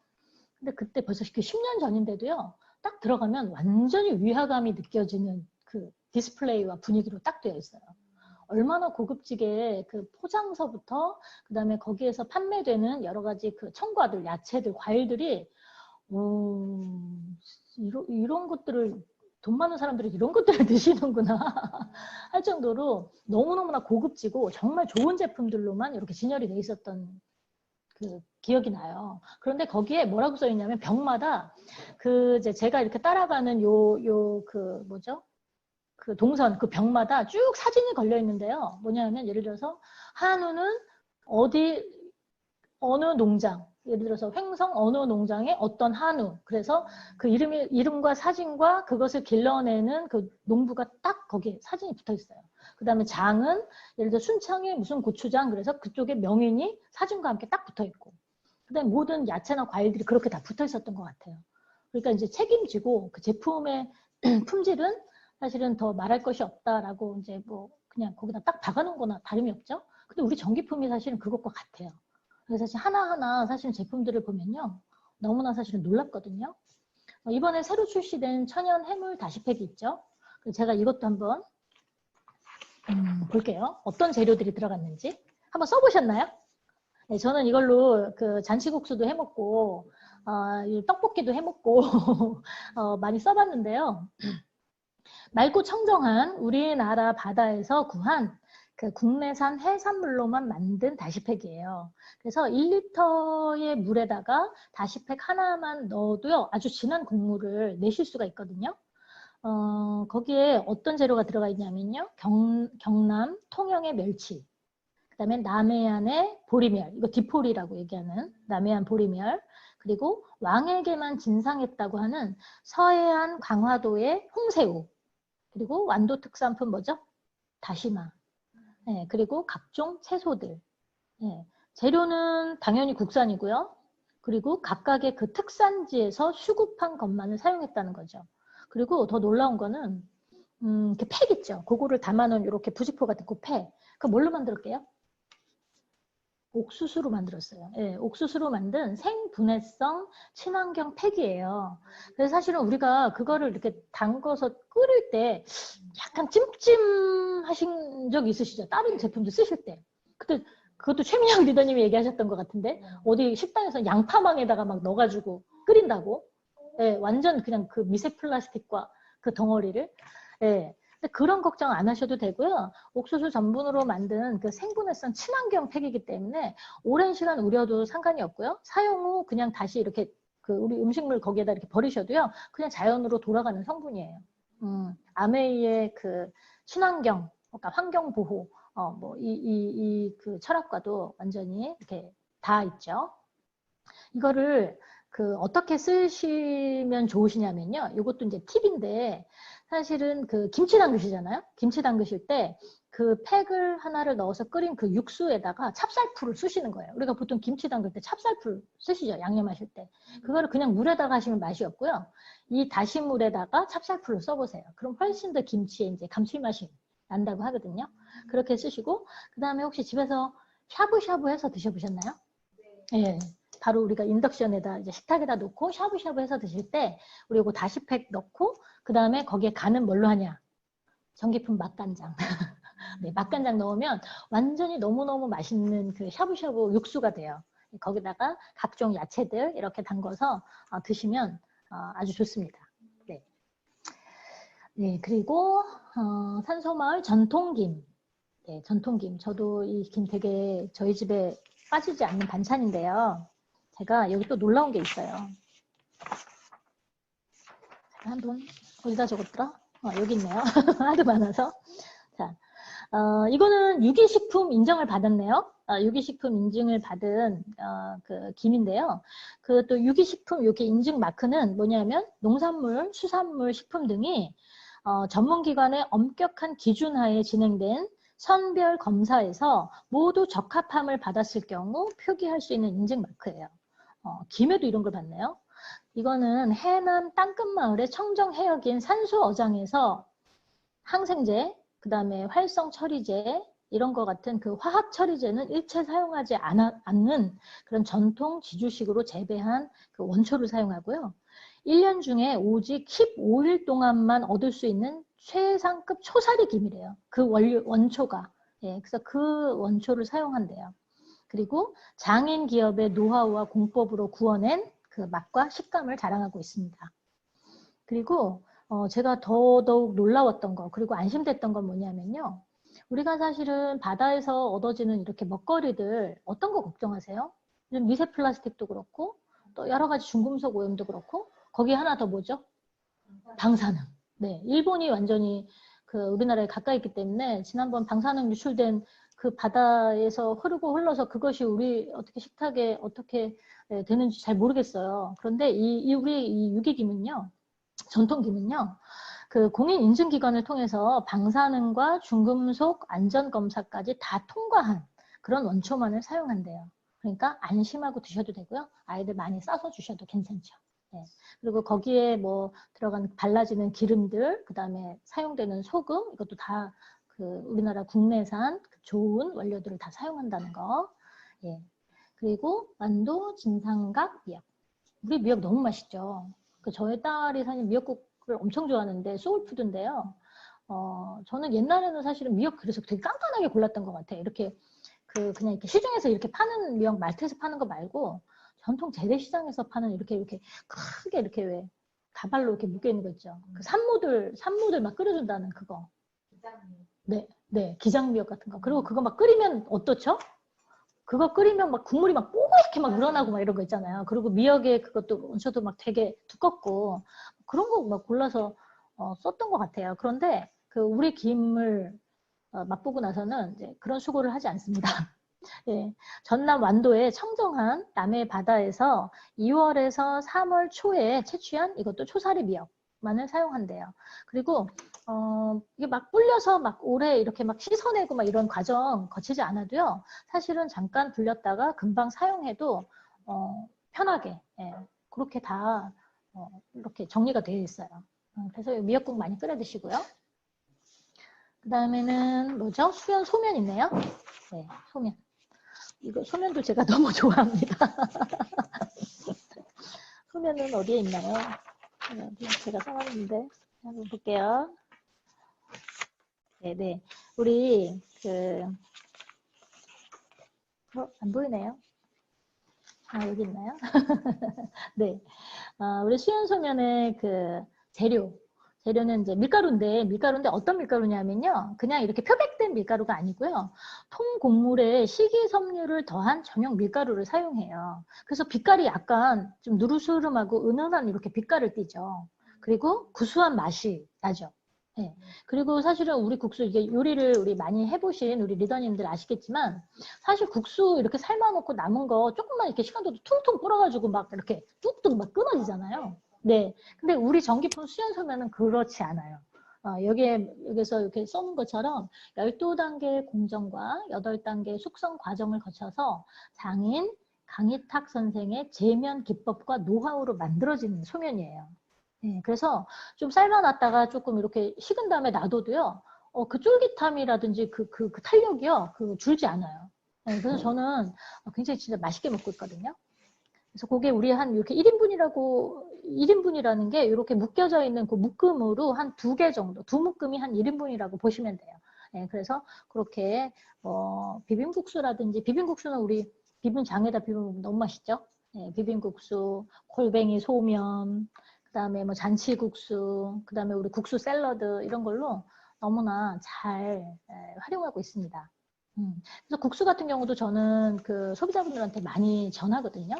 근데 그때 벌써 10년 전인데도요, 딱 들어가면 완전히 위화감이 느껴지는 그 디스플레이와 분위기로 딱 되어 있어요. 얼마나 고급지게 그 포장서부터 그다음에 거기에서 판매되는 여러 가지 그 청과들, 야채들, 과일들이 이런 것들을 돈 많은 사람들이 이런 것들을 드시는구나 할 정도로 너무너무나 고급지고 정말 좋은 제품들로만 이렇게 진열이 돼 있었던 그 기억이 나요. 그런데 거기에 뭐라고 써 있냐면 병마다 이제 제가 이렇게 따라가는 그 뭐죠? 그 동선, 그 병마다 쭉 사진이 걸려 있는데요. 뭐냐면 예를 들어서 한우는 어느 농장, 예를 들어서 횡성 어느 농장의 어떤 한우. 그래서 그 이름과 사진과 그것을 길러내는 그 농부가 딱 거기에 사진이 붙어 있어요. 그 다음에 장은 예를 들어 순창의 무슨 고추장, 그래서 그쪽에 명인이 사진과 함께 딱 붙어 있고. 그 다음에 모든 야채나 과일들이 그렇게 다 붙어 있었던 것 같아요. 그러니까 이제 책임지고 그 제품의 품질은 사실은 더 말할 것이 없다라고 이제 뭐 그냥 거기다 딱 박아놓은 거나 다름이 없죠. 근데 우리 전기품이 사실은 그것과 같아요. 그래서 사실 하나하나 사실 제품들을 보면요. 너무나 사실은 놀랍거든요. 이번에 새로 출시된 천연 해물 다시팩이 있죠. 제가 이것도 한번 볼게요. 어떤 재료들이 들어갔는지. 한번 써보셨나요? 네, 저는 이걸로 그 잔치국수도 해먹고 떡볶이도 해먹고 많이 써봤는데요. 맑고 청정한 우리나라 바다에서 구한 그 국내산 해산물로만 만든 다시팩이에요. 그래서 1리터의 물에다가 다시팩 하나만 넣어도요, 아주 진한 국물을 내실 수가 있거든요. 거기에 어떤 재료가 들어가 있냐면요. 경남 통영의 멸치, 그다음에 남해안의 보리멸, 이거 디포리라고 얘기하는 남해안 보리멸, 그리고 왕에게만 진상했다고 하는 서해안 강화도의 홍새우, 그리고 완도 특산품 뭐죠? 다시마, 네, 그리고 각종 채소들. 네, 재료는 당연히 국산이고요. 그리고 각각의 그 특산지에서 수급한 것만을 사용했다는 거죠. 그리고 더 놀라운 거는 그 팩 있죠. 그거를 담아놓은 이렇게 부직포 같은 그 팩. 그거 뭘로 만들었게요? 옥수수로 만들었어요. 예, 옥수수로 만든 생분해성 친환경 팩이에요. 그래서 사실은 우리가 그거를 이렇게 담궈서 끓일 때 약간 찜찜하신 적 있으시죠? 다른 제품도 쓰실 때. 그때 그것도 최민영 리더님이 얘기하셨던 것 같은데 어디 식당에서 양파망에다가 막 넣어가지고 끓인다고. 예, 완전 그냥 그 미세 플라스틱과 그 덩어리를. 예. 근데 그런 걱정 안 하셔도 되고요. 옥수수 전분으로 만든 그 생분해성 친환경 팩이기 때문에 오랜 시간 우려도 상관이 없고요. 사용 후 그냥 다시 이렇게 그 우리 음식물 거기에다 이렇게 버리셔도요. 그냥 자연으로 돌아가는 성분이에요. 아메이의 그 친환경, 그러니까 환경 보호, 그 철학과도 완전히 이렇게 다 있죠. 이거를 그 어떻게 쓰시면 좋으시냐면요. 이것도 이제 팁인데 사실은 그 김치 담그시잖아요. 김치 담그실 때 그 팩을 하나를 넣어서 끓인 그 육수에다가 찹쌀풀을 쓰시는 거예요. 우리가 보통 김치 담글 때 찹쌀풀 쓰시죠. 양념하실 때. 그거를 그냥 물에다가 하시면 맛이 없고요. 이 다시물에다가 찹쌀풀을 써보세요. 그럼 훨씬 더 김치에 이제 감칠맛이 난다고 하거든요. 그렇게 쓰시고 그 다음에 혹시 집에서 샤브샤브 해서 드셔보셨나요? 예. 바로 우리가 인덕션에다 이제 식탁에다 놓고 샤브샤브 해서 드실 때 우리 이거 다시팩 넣고 그 다음에 거기에 간은 뭘로 하냐? 전기품 맛간장. 네, 맛간장 넣으면 완전히 너무너무 맛있는 그 샤브샤브 육수가 돼요. 거기다가 각종 야채들 이렇게 담궈서 드시면 아주 좋습니다. 네. 네, 그리고 산소마을 전통김. 네, 전통김. 저도 이 김 되게 저희 집에 빠지지 않는 반찬인데요. 제가 여기 또 놀라운 게 있어요. 제가 한번 어디다 적었더라? 여기 있네요. 하도 많아서. 자, 이거는 유기식품 인정을 받았네요. 유기식품 인증을 받은 그 김인데요. 그 또 유기식품 이렇게 인증 마크는 뭐냐면 농산물, 수산물, 식품 등이 전문기관의 엄격한 기준하에 진행된 선별 검사에서 모두 적합함을 받았을 경우 표기할 수 있는 인증 마크예요. 김에도 이런 걸 받네요. 이거는 해남 땅끝마을의 청정해역인 산수어장에서 항생제, 그 다음에 활성처리제 이런 거 같은 그 화학처리제는 일체 사용하지 않는 그런 전통 지주식으로 재배한 그 원초를 사용하고요. 1년 중에 오직 15일 동안만 얻을 수 있는 최상급 초사리 김이래요. 그 원초가. 예, 그래서 그 원초를 사용한대요. 그리고 장인 기업의 노하우와 공법으로 구워낸 그 맛과 식감을 자랑하고 있습니다. 그리고 제가 더더욱 놀라웠던 거, 그리고 안심됐던 건 뭐냐면요. 우리가 사실은 바다에서 얻어지는 이렇게 먹거리들 어떤 거 걱정하세요? 미세 플라스틱도 그렇고 또 여러 가지 중금속 오염도 그렇고 거기에 하나 더 뭐죠? 방사능. 네, 일본이 완전히 그 우리나라에 가까이 있기 때문에 지난번 방사능 유출된 그 바다에서 흐르고 흘러서 그것이 우리 어떻게 식탁에 어떻게 되는지 잘 모르겠어요. 그런데 우리 이 유기김은요, 전통김은요, 그 공인 인증기관을 통해서 방사능과 중금속 안전검사까지 다 통과한 그런 원초만을 사용한대요. 그러니까 안심하고 드셔도 되고요. 아이들 많이 싸서 주셔도 괜찮죠. 네. 그리고 거기에 뭐 들어간 발라지는 기름들, 그 다음에 사용되는 소금, 이것도 다 그 우리나라 국내산 좋은 원료들을 다 사용한다는 거. 예. 그리고 완도, 진삼각, 미역. 우리 미역 너무 맛있죠. 그 저희 딸이 사실 미역국을 엄청 좋아하는데 소울푸드인데요. 저는 옛날에는 사실은 미역 그래서 되게 깐깐하게 골랐던 것 같아요. 이렇게 그냥 이렇게 시중에서 이렇게 파는 미역 마트에서 파는 거 말고 전통 재래시장에서 파는 이렇게 크게 이렇게 왜 다발로 이렇게 묶여 있는 거 있죠. 그 산모들 막 끓여준다는 그거. 네, 기장미역 같은 거. 그리고 그거 막 끓이면 어떻죠? 그거 끓이면 막 국물이 막 뽀얗게 막 우러나고 막 이런 거 있잖아요. 그리고 미역에 그것도 원초도 막 되게 두껍고 그런 거 막 골라서 썼던 것 같아요. 그런데 그 우리 김을 맛보고 나서는 이제 그런 수고를 하지 않습니다. 예, 전남 완도의 청정한 남해 바다에서 2월에서 3월 초에 채취한 이것도 초사리 미역만을 사용한대요. 그리고 이게 막 불려서 막 오래 이렇게 막 씻어내고 막 이런 과정 거치지 않아도요. 사실은 잠깐 불렸다가 금방 사용해도 편하게 그렇게 다 이렇게 정리가 되어 있어요. 그래서 미역국 많이 끓여 드시고요. 그 다음에는 뭐죠? 수연 소면 있네요. 네, 소면. 이거 소면도 제가 너무 좋아합니다. 소면은 어디에 있나요? 제가 써놨는데 한번 볼게요. 네네. 우리 안 보이네요. 아, 여기 있나요? 네. 우리 수연소면의 그 재료는 이제 밀가루인데 어떤 밀가루냐면요. 그냥 이렇게 표백된 밀가루가 아니고요. 통곡물에 식이섬유를 더한 전용 밀가루를 사용해요. 그래서 빛깔이 약간 좀 누르스름하고 은은한 이렇게 빛깔을 띠죠. 그리고 구수한 맛이 나죠. 네. 그리고 사실은 우리 국수 이게 요리를 우리 많이 해보신 우리 리더님들 아시겠지만 사실 국수 이렇게 삶아놓고 남은 거 조금만 이렇게 시간 둬도 퉁퉁 불어가지고 막 이렇게 뚝뚝 막 끊어지잖아요. 네. 근데 우리 전기품 수연소면은 그렇지 않아요. 여기서 이렇게 써놓은 것처럼 12단계의 공정과 8단계의 숙성 과정을 거쳐서 장인 강희탁 선생의 제면 기법과 노하우로 만들어진 소면이에요. 네, 그래서 좀 삶아놨다가 조금 이렇게 식은 다음에 놔둬도요, 그 쫄깃함이라든지 그 탄력이요, 줄지 않아요. 네, 그래서 저는 굉장히 진짜 맛있게 먹고 있거든요. 그래서 그게 우리 한 이렇게 1인분이라는 게 이렇게 묶여져 있는 그 묶음으로 한 2개 정도, 2묶음이 한 1인분이라고 보시면 돼요. 네, 그래서 그렇게 비빔국수는 우리 비빔장에다 비비면 너무 맛있죠? 네, 비빔국수, 골뱅이 소면, 그 다음에 뭐 잔치국수, 그 다음에 우리 국수 샐러드 이런 걸로 너무나 잘 활용하고 있습니다. 그래서 국수 같은 경우도 저는 그 소비자분들한테 많이 전하거든요.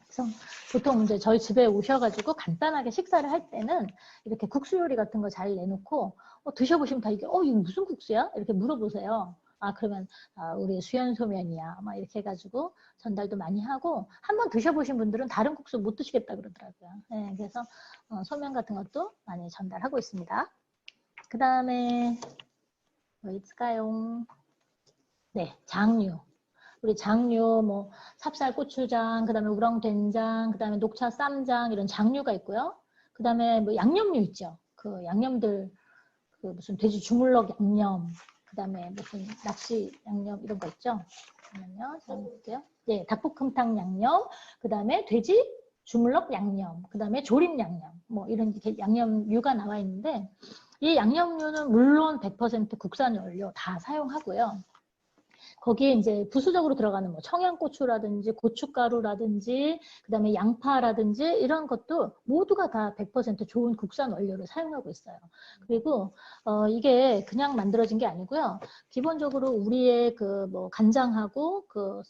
그래서 보통 이제 저희 집에 오셔가지고 간단하게 식사를 할 때는 이렇게 국수 요리 같은 거 잘 내놓고 드셔보시면 다 이게 이거 무슨 국수야? 이렇게 물어보세요. 그러면 우리 수연소면이야. 막 이렇게 해가지고 전달도 많이 하고 한번 드셔보신 분들은 다른 국수 못 드시겠다 그러더라고요. 네, 그래서 소면 같은 것도 많이 전달하고 있습니다. 그 다음에 뭐 있을까요? 네, 장류. 우리 장류, 뭐 찹쌀 고추장, 그다음에 우렁된장, 그다음에 녹차 쌈장 이런 장류가 있고요. 그다음에 뭐 양념류 있죠. 그 양념들 그 무슨 돼지 주물럭 양념, 그다음에 무슨 납치 양념 이런 거 있죠. 잠깐만요. 잠깐 볼게요. 예, 닭볶음탕 양념, 그다음에 돼지 주물럭 양념, 그다음에 조림 양념, 뭐 이런 양념류가 나와 있는데 이 양념류는 물론 100% 국산 원료 다 사용하고요. 거기에 이제 부수적으로 들어가는 뭐 청양고추라든지 고춧가루라든지 그다음에 양파라든지 이런 것도 모두가 다 100% 좋은 국산 원료를 사용하고 있어요. 그리고 이게 그냥 만들어진 게 아니고요. 기본적으로 우리의 그 뭐 간장하고 그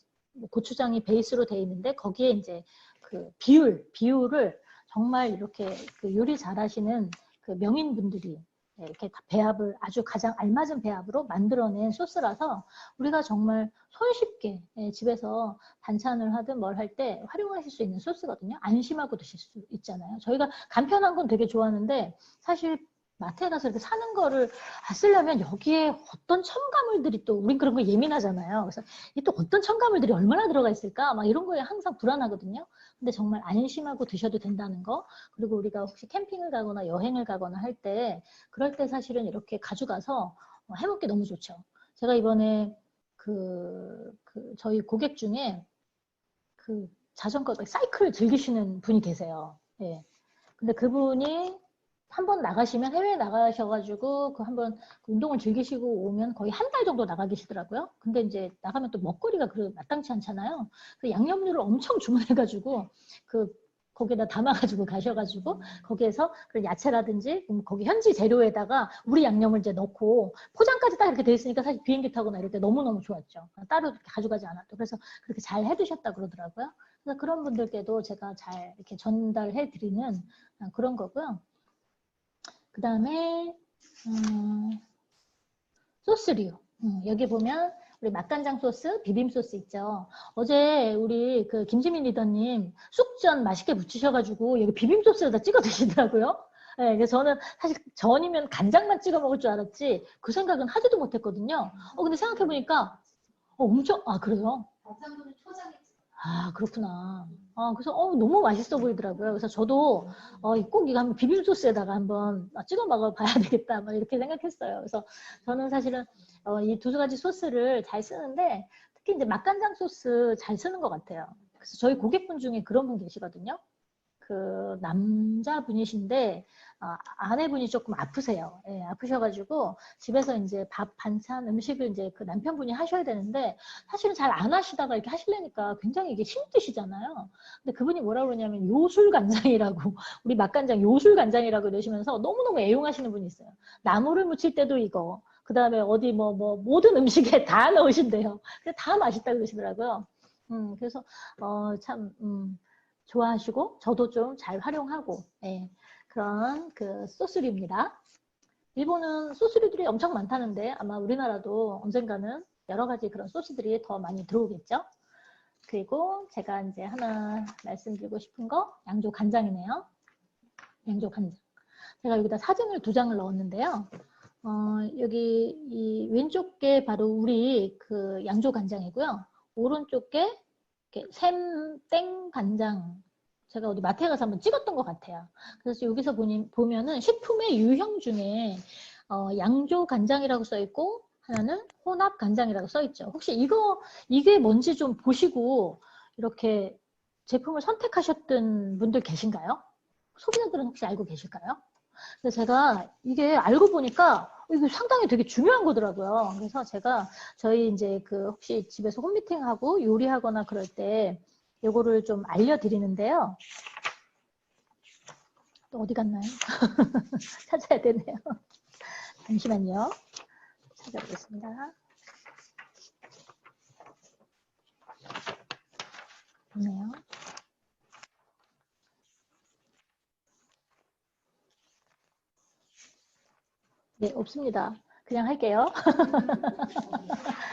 고추장이 베이스로 돼 있는데 거기에 이제 그 비율을 정말 이렇게 그 요리 잘하시는 그 명인분들이 이렇게 배합을 아주 가장 알맞은 배합으로 만들어낸 소스라서 우리가 정말 손쉽게 집에서 반찬을 하든 뭘 할 때 활용하실 수 있는 소스거든요. 안심하고 드실 수 있잖아요. 저희가 간편한 건 되게 좋아하는데 사실 마트에 가서 이렇게 사는 거를 쓰려면 여기에 어떤 첨가물들이 또 우린 그런 거 예민하잖아요. 그래서 이 또 어떤 첨가물들이 얼마나 들어가 있을까 막 이런 거에 항상 불안하거든요. 근데 정말 안심하고 드셔도 된다는 거. 그리고 우리가 혹시 캠핑을 가거나 여행을 가거나 할 때 그럴 때 사실은 이렇게 가져가서 해먹기 너무 좋죠. 제가 이번에 저희 고객 중에 그 자전거 사이클 즐기시는 분이 계세요. 예. 근데 그분이 한번 나가시면 해외에 나가셔가지고 그 한번 운동을 즐기시고 오면 거의 한 달 정도 나가 계시더라고요. 근데 이제 나가면 또 먹거리가 마땅치 않잖아요. 그 양념류를 엄청 주문해가지고 그 거기다 담아가지고 가셔가지고 거기에서 그런 야채라든지 거기 현지 재료에다가 우리 양념을 이제 넣고 포장까지 딱 이렇게 돼 있으니까 사실 비행기 타거나 이럴 때 너무너무 좋았죠. 따로 이렇게 가져가지 않아도. 그래서 그렇게 잘 해두셨다 그러더라고요. 그래서 그런 분들께도 제가 잘 이렇게 전달해 드리는 그런 거고요. 그 다음에 소스류. 여기 보면 우리 맛간장 소스, 비빔 소스 있죠. 어제 우리 그 김지민 리더님 쑥전 맛있게 무치셔가지고 여기 비빔 소스에다 찍어 드시더라고요. 네, 그래서 저는 사실 전이면 간장만 찍어 먹을 줄 알았지 그 생각은 하지도 못했거든요. 근데 생각해보니까 엄청, 그래요? 경상도는 초장에 그렇구나. 그래서 너무 맛있어 보이더라고요. 그래서 저도 꼭 이거 한번 비빔 소스에다가 한번 찍어 먹어봐야 되겠다. 막 이렇게 생각했어요. 그래서 저는 사실은 이 두 가지 소스를 잘 쓰는데 특히 이제 맛간장 소스 잘 쓰는 것 같아요. 그래서 저희 고객분 중에 그런 분 계시거든요. 그 남자분이신데 아내분이 조금 아프세요. 예, 아프셔가지고 집에서 이제 밥, 반찬, 음식을 이제 그 남편분이 하셔야 되는데 사실은 잘 안 하시다가 이렇게 하시려니까 굉장히 이게 힘드시잖아요. 근데 그분이 뭐라 그러냐면 요술간장이라고 우리 맛간장 요술간장이라고 이러시면서 너무너무 애용하시는 분이 있어요. 나물을 무칠 때도 이거 그 다음에 어디 뭐 모든 음식에 다 넣으신대요. 근데 다 맛있다 그러시더라고요. 그래서 참 좋아하시고 저도 좀 잘 활용하고 그런 그 소스류입니다. 일본은 소스류들이 엄청 많다는데 아마 우리나라도 언젠가는 여러 가지 그런 소스들이 더 많이 들어오겠죠. 그리고 제가 이제 하나 말씀드리고 싶은 거 양조 간장이네요. 양조 간장. 제가 여기다 사진을 2장을 넣었는데요. 여기 이 왼쪽 게 바로 우리 그 양조 간장이고요. 오른쪽 게 샘땡 간장. 제가 어디 마트에 가서 한번 찍었던 것 같아요. 그래서 여기서 보면은 식품의 유형 중에 양조 간장이라고 써 있고 하나는 혼합 간장이라고 써 있죠. 혹시 이게 뭔지 좀 보시고 이렇게 제품을 선택하셨던 분들 계신가요? 소비자들은 혹시 알고 계실까요? 그래서 제가 이게 알고 보니까 이거 상당히 되게 중요한 거더라고요. 그래서 제가 저희 이제 그 혹시 집에서 홈미팅하고 요리하거나 그럴 때 요거를 좀 알려드리는데요. 또 어디 갔나요? 찾아야 되네요. 잠시만요. 찾아보겠습니다. 없네요. 네, 없습니다. 그냥 할게요.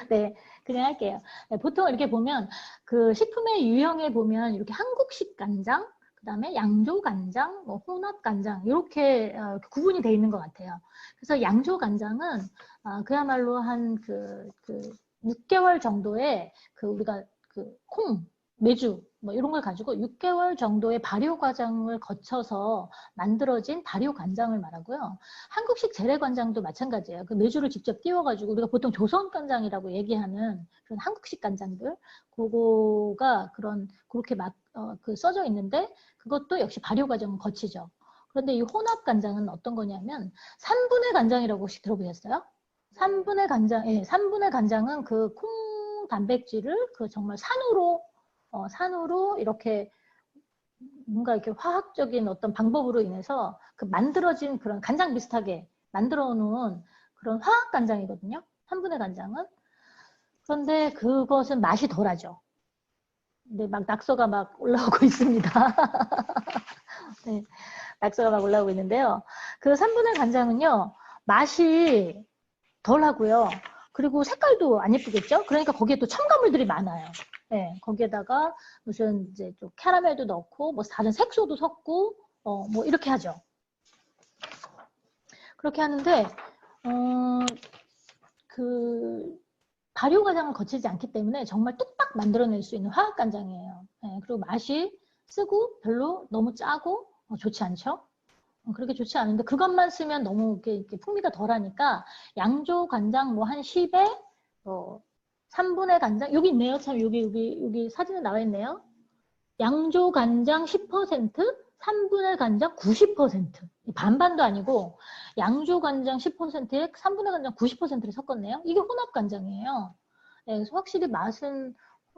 네, 그냥 할게요. 네, 보통 이렇게 보면 그 식품의 유형에 보면 이렇게 한국식 간장, 그 다음에 양조 간장, 뭐 혼합 간장 이렇게 구분이 되어 있는 것 같아요. 그래서 양조 간장은 그야말로 한 그 6개월 정도의 그 우리가 그 콩, 메주 뭐 이런 걸 가지고 6개월 정도의 발효 과정을 거쳐서 만들어진 발효 간장을 말하고요. 한국식 재래간장도 마찬가지예요. 그 메주를 직접 띄워가지고 우리가 보통 조선간장이라고 얘기하는 그런 한국식 간장들, 그거가 그렇게 그 써져 있는데 그것도 역시 발효 과정을 거치죠. 그런데 이 혼합 간장은 어떤 거냐면 3분의 간장이라고 혹시 들어보셨어요? 3분의 간장, 예, 3분의 간장은 그 콩 단백질을 그 정말 산으로 이렇게 뭔가 이렇게 화학적인 어떤 방법으로 인해서 그 만들어진 그런 간장 비슷하게 만들어 놓은 그런 화학 간장이거든요. 3분의 간장은. 그런데 그것은 맛이 덜하죠. 근데 막 낙서가 막 올라오고 있습니다. 네, 낙서가 막 올라오고 있는데요. 그 3분의 간장은요, 맛이 덜하고요. 그리고 색깔도 안 예쁘겠죠? 그러니까 거기에 또 첨가물들이 많아요. 네, 거기에다가 무슨 이제 좀 캐러멜도 넣고, 뭐 다른 색소도 섞고, 뭐 이렇게 하죠. 그렇게 하는데, 그 발효 과정을 거치지 않기 때문에 정말 뚝딱 만들어낼 수 있는 화학 간장이에요. 네, 그리고 맛이 쓰고 별로 너무 짜고 좋지 않죠? 그렇게 좋지 않은데 그것만 쓰면 너무 이렇게 풍미가 덜하니까 양조 간장 뭐 한 10에 3분의 간장 여기 있네요. 참 여기 사진에 나와 있네요. 양조 간장 10%, 3분의 간장 90%. 반반도 아니고 양조 간장 10%에 3분의 간장 90%를 섞었네요. 이게 혼합 간장이에요. 네, 그래서 확실히 맛은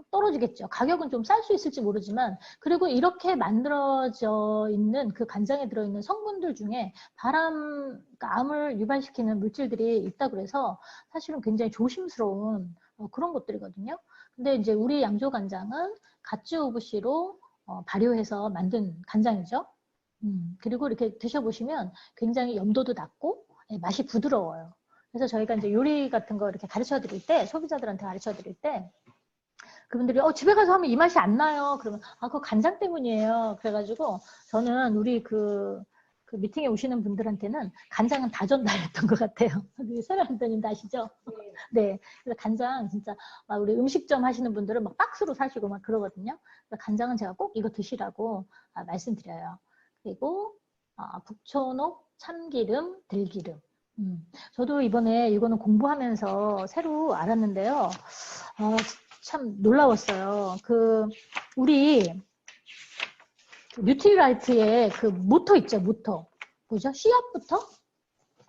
떨어지겠죠. 가격은 좀 쌀 수 있을지 모르지만, 그리고 이렇게 만들어져 있는 그 간장에 들어있는 성분들 중에 그러니까 암을 유발시키는 물질들이 있다고 그래서 사실은 굉장히 조심스러운 그런 것들이거든요. 근데 이제 우리 양조 간장은 가츠오부시로 발효해서 만든 간장이죠. 그리고 이렇게 드셔보시면 굉장히 염도도 낮고 맛이 부드러워요. 그래서 저희가 이제 요리 같은 거 이렇게 가르쳐 드릴 때, 소비자들한테 가르쳐 드릴 때, 그분들이 집에 가서 하면 이 맛이 안 나요. 그러면 그거 간장 때문이에요. 그래가지고 저는 우리 그 미팅에 오시는 분들한테는 간장은 다 전달했던 것 같아요. 우리 세라한테님 아시죠? 네. 그래서 간장 진짜 우리 음식점 하시는 분들은 막 박스로 사시고 막 그러거든요. 그래서 간장은 제가 꼭 이거 드시라고 말씀드려요. 그리고 북초녹, 참기름, 들기름. 저도 이번에 이거는 공부하면서 새로 알았는데요. 참 놀라웠어요. 우리 뉴트리라이트의 그 모토 있죠, 모토. 뭐죠? 씨앗부터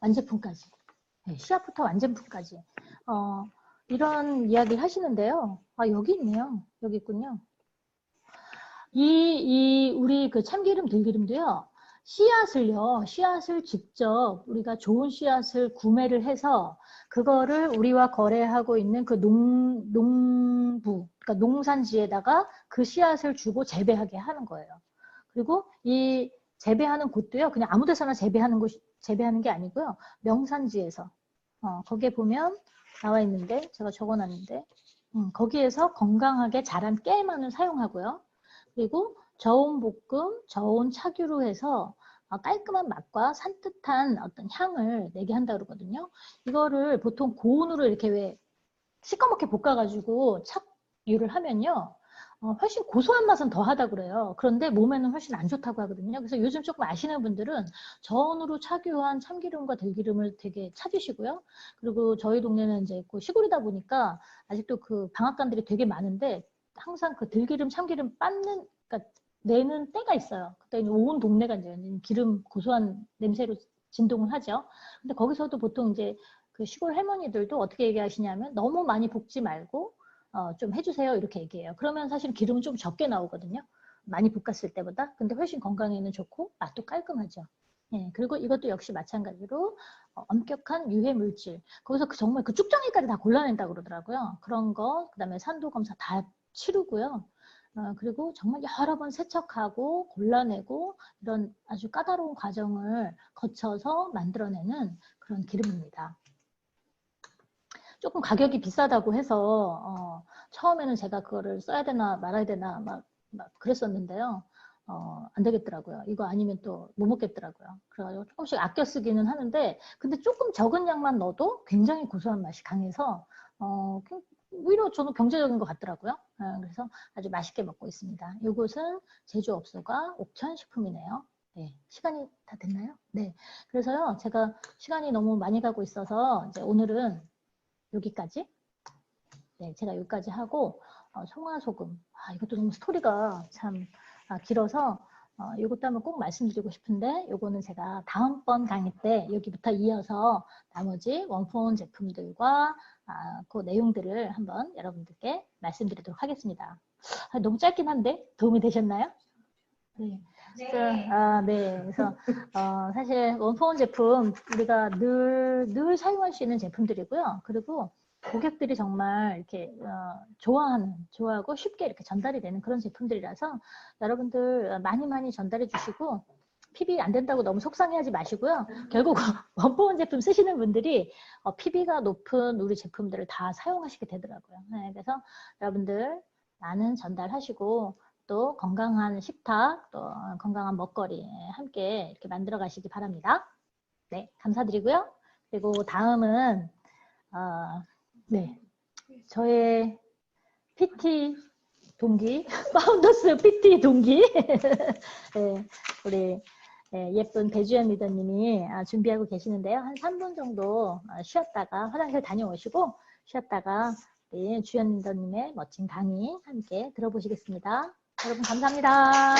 완제품까지. 네, 씨앗부터 완제품까지. 이런 이야기를 하시는데요. 여기 있네요. 여기 있군요. 우리 그 참기름, 들기름도요. 씨앗을 직접 우리가 좋은 씨앗을 구매를 해서 그거를 우리와 거래하고 있는 그 농부, 그러니까 농산지에다가 그 씨앗을 주고 재배하게 하는 거예요. 그리고 이 재배하는 곳도요, 그냥 아무 데서나 재배하는 게 아니고요, 명산지에서. 거기에 보면 나와 있는데, 제가 적어놨는데, 거기에서 건강하게 자란 깨만을 사용하고요. 그리고 저온 볶음, 저온 착유로 해서 깔끔한 맛과 산뜻한 어떤 향을 내게 한다 그러거든요. 이거를 보통 고온으로 이렇게 왜 시꺼멓게 볶아가지고 착유를 하면요. 훨씬 고소한 맛은 더하다 그래요. 그런데 몸에는 훨씬 안 좋다고 하거든요. 그래서 요즘 조금 아시는 분들은 저온으로 착유한 참기름과 들기름을 되게 찾으시고요. 그리고 저희 동네는 이제 시골이다 보니까 아직도 그 방앗간들이 되게 많은데 항상 그 들기름, 참기름 그러니까 내는 때가 있어요. 그때 온 동네가 이제 기름 고소한 냄새로 진동을 하죠. 근데 거기서도 보통 이제 그 시골 할머니들도 어떻게 얘기하시냐면 너무 많이 볶지 말고 좀 해주세요 이렇게 얘기해요. 그러면 사실 기름은 좀 적게 나오거든요. 많이 볶았을 때보다. 근데 훨씬 건강에는 좋고 맛도 깔끔하죠. 네, 그리고 이것도 역시 마찬가지로 엄격한 유해 물질. 거기서 정말 그 쭉정이까지 다 골라낸다고 그러더라고요. 그런 거, 그다음에 산도 검사 다 치르고요. 그리고 정말 여러 번 세척하고 골라내고 이런 아주 까다로운 과정을 거쳐서 만들어내는 그런 기름입니다. 조금 가격이 비싸다고 해서 처음에는 제가 그거를 써야 되나 말아야 되나 막 그랬었는데요. 안 되겠더라고요. 이거 아니면 또 못 먹겠더라고요. 그래가지고 조금씩 아껴 쓰기는 하는데 근데 조금 적은 양만 넣어도 굉장히 고소한 맛이 강해서 오히려 저는 경제적인 것 같더라고요. 그래서 아주 맛있게 먹고 있습니다. 이곳은 제조업소가 옥천식품이네요. 네, 시간이 다 됐나요? 네. 그래서요, 제가 시간이 너무 많이 가고 있어서 이제 오늘은 여기까지. 네, 제가 여기까지 하고 송화소금. 이것도 너무 스토리가 참 길어서 이것도 한번 꼭 말씀드리고 싶은데 요거는 제가 다음번 강의 때 여기부터 이어서 나머지 원포원 제품들과 그 내용들을 한번 여러분들께 말씀드리도록 하겠습니다. 너무 짧긴 한데 도움이 되셨나요? 네. 네. 네. 그래서 사실 원포원 제품 우리가 늘 사용할 수 있는 제품들이고요. 그리고 고객들이 정말 이렇게 좋아하고 쉽게 이렇게 전달이 되는 그런 제품들이라서 여러분들 많이 전달해 주시고 PB 안 된다고 너무 속상해하지 마시고요. 결국 원포원 제품 쓰시는 분들이 PB가 높은 우리 제품들을 다 사용하시게 되더라고요. 네, 그래서 여러분들 많은 전달하시고 또 건강한 식탁, 또 건강한 먹거리 함께 이렇게 만들어 가시기 바랍니다. 네, 감사드리고요. 그리고 다음은 네, 저의 PT 동기, 파운더스 PT 동기, 네, 우리 예쁜 배주연 리더님이 준비하고 계시는데요. 한 3분 정도 쉬었다가 화장실 다녀오시고 쉬었다가 주연 리더님의 멋진 강의 함께 들어보시겠습니다. 여러분 감사합니다.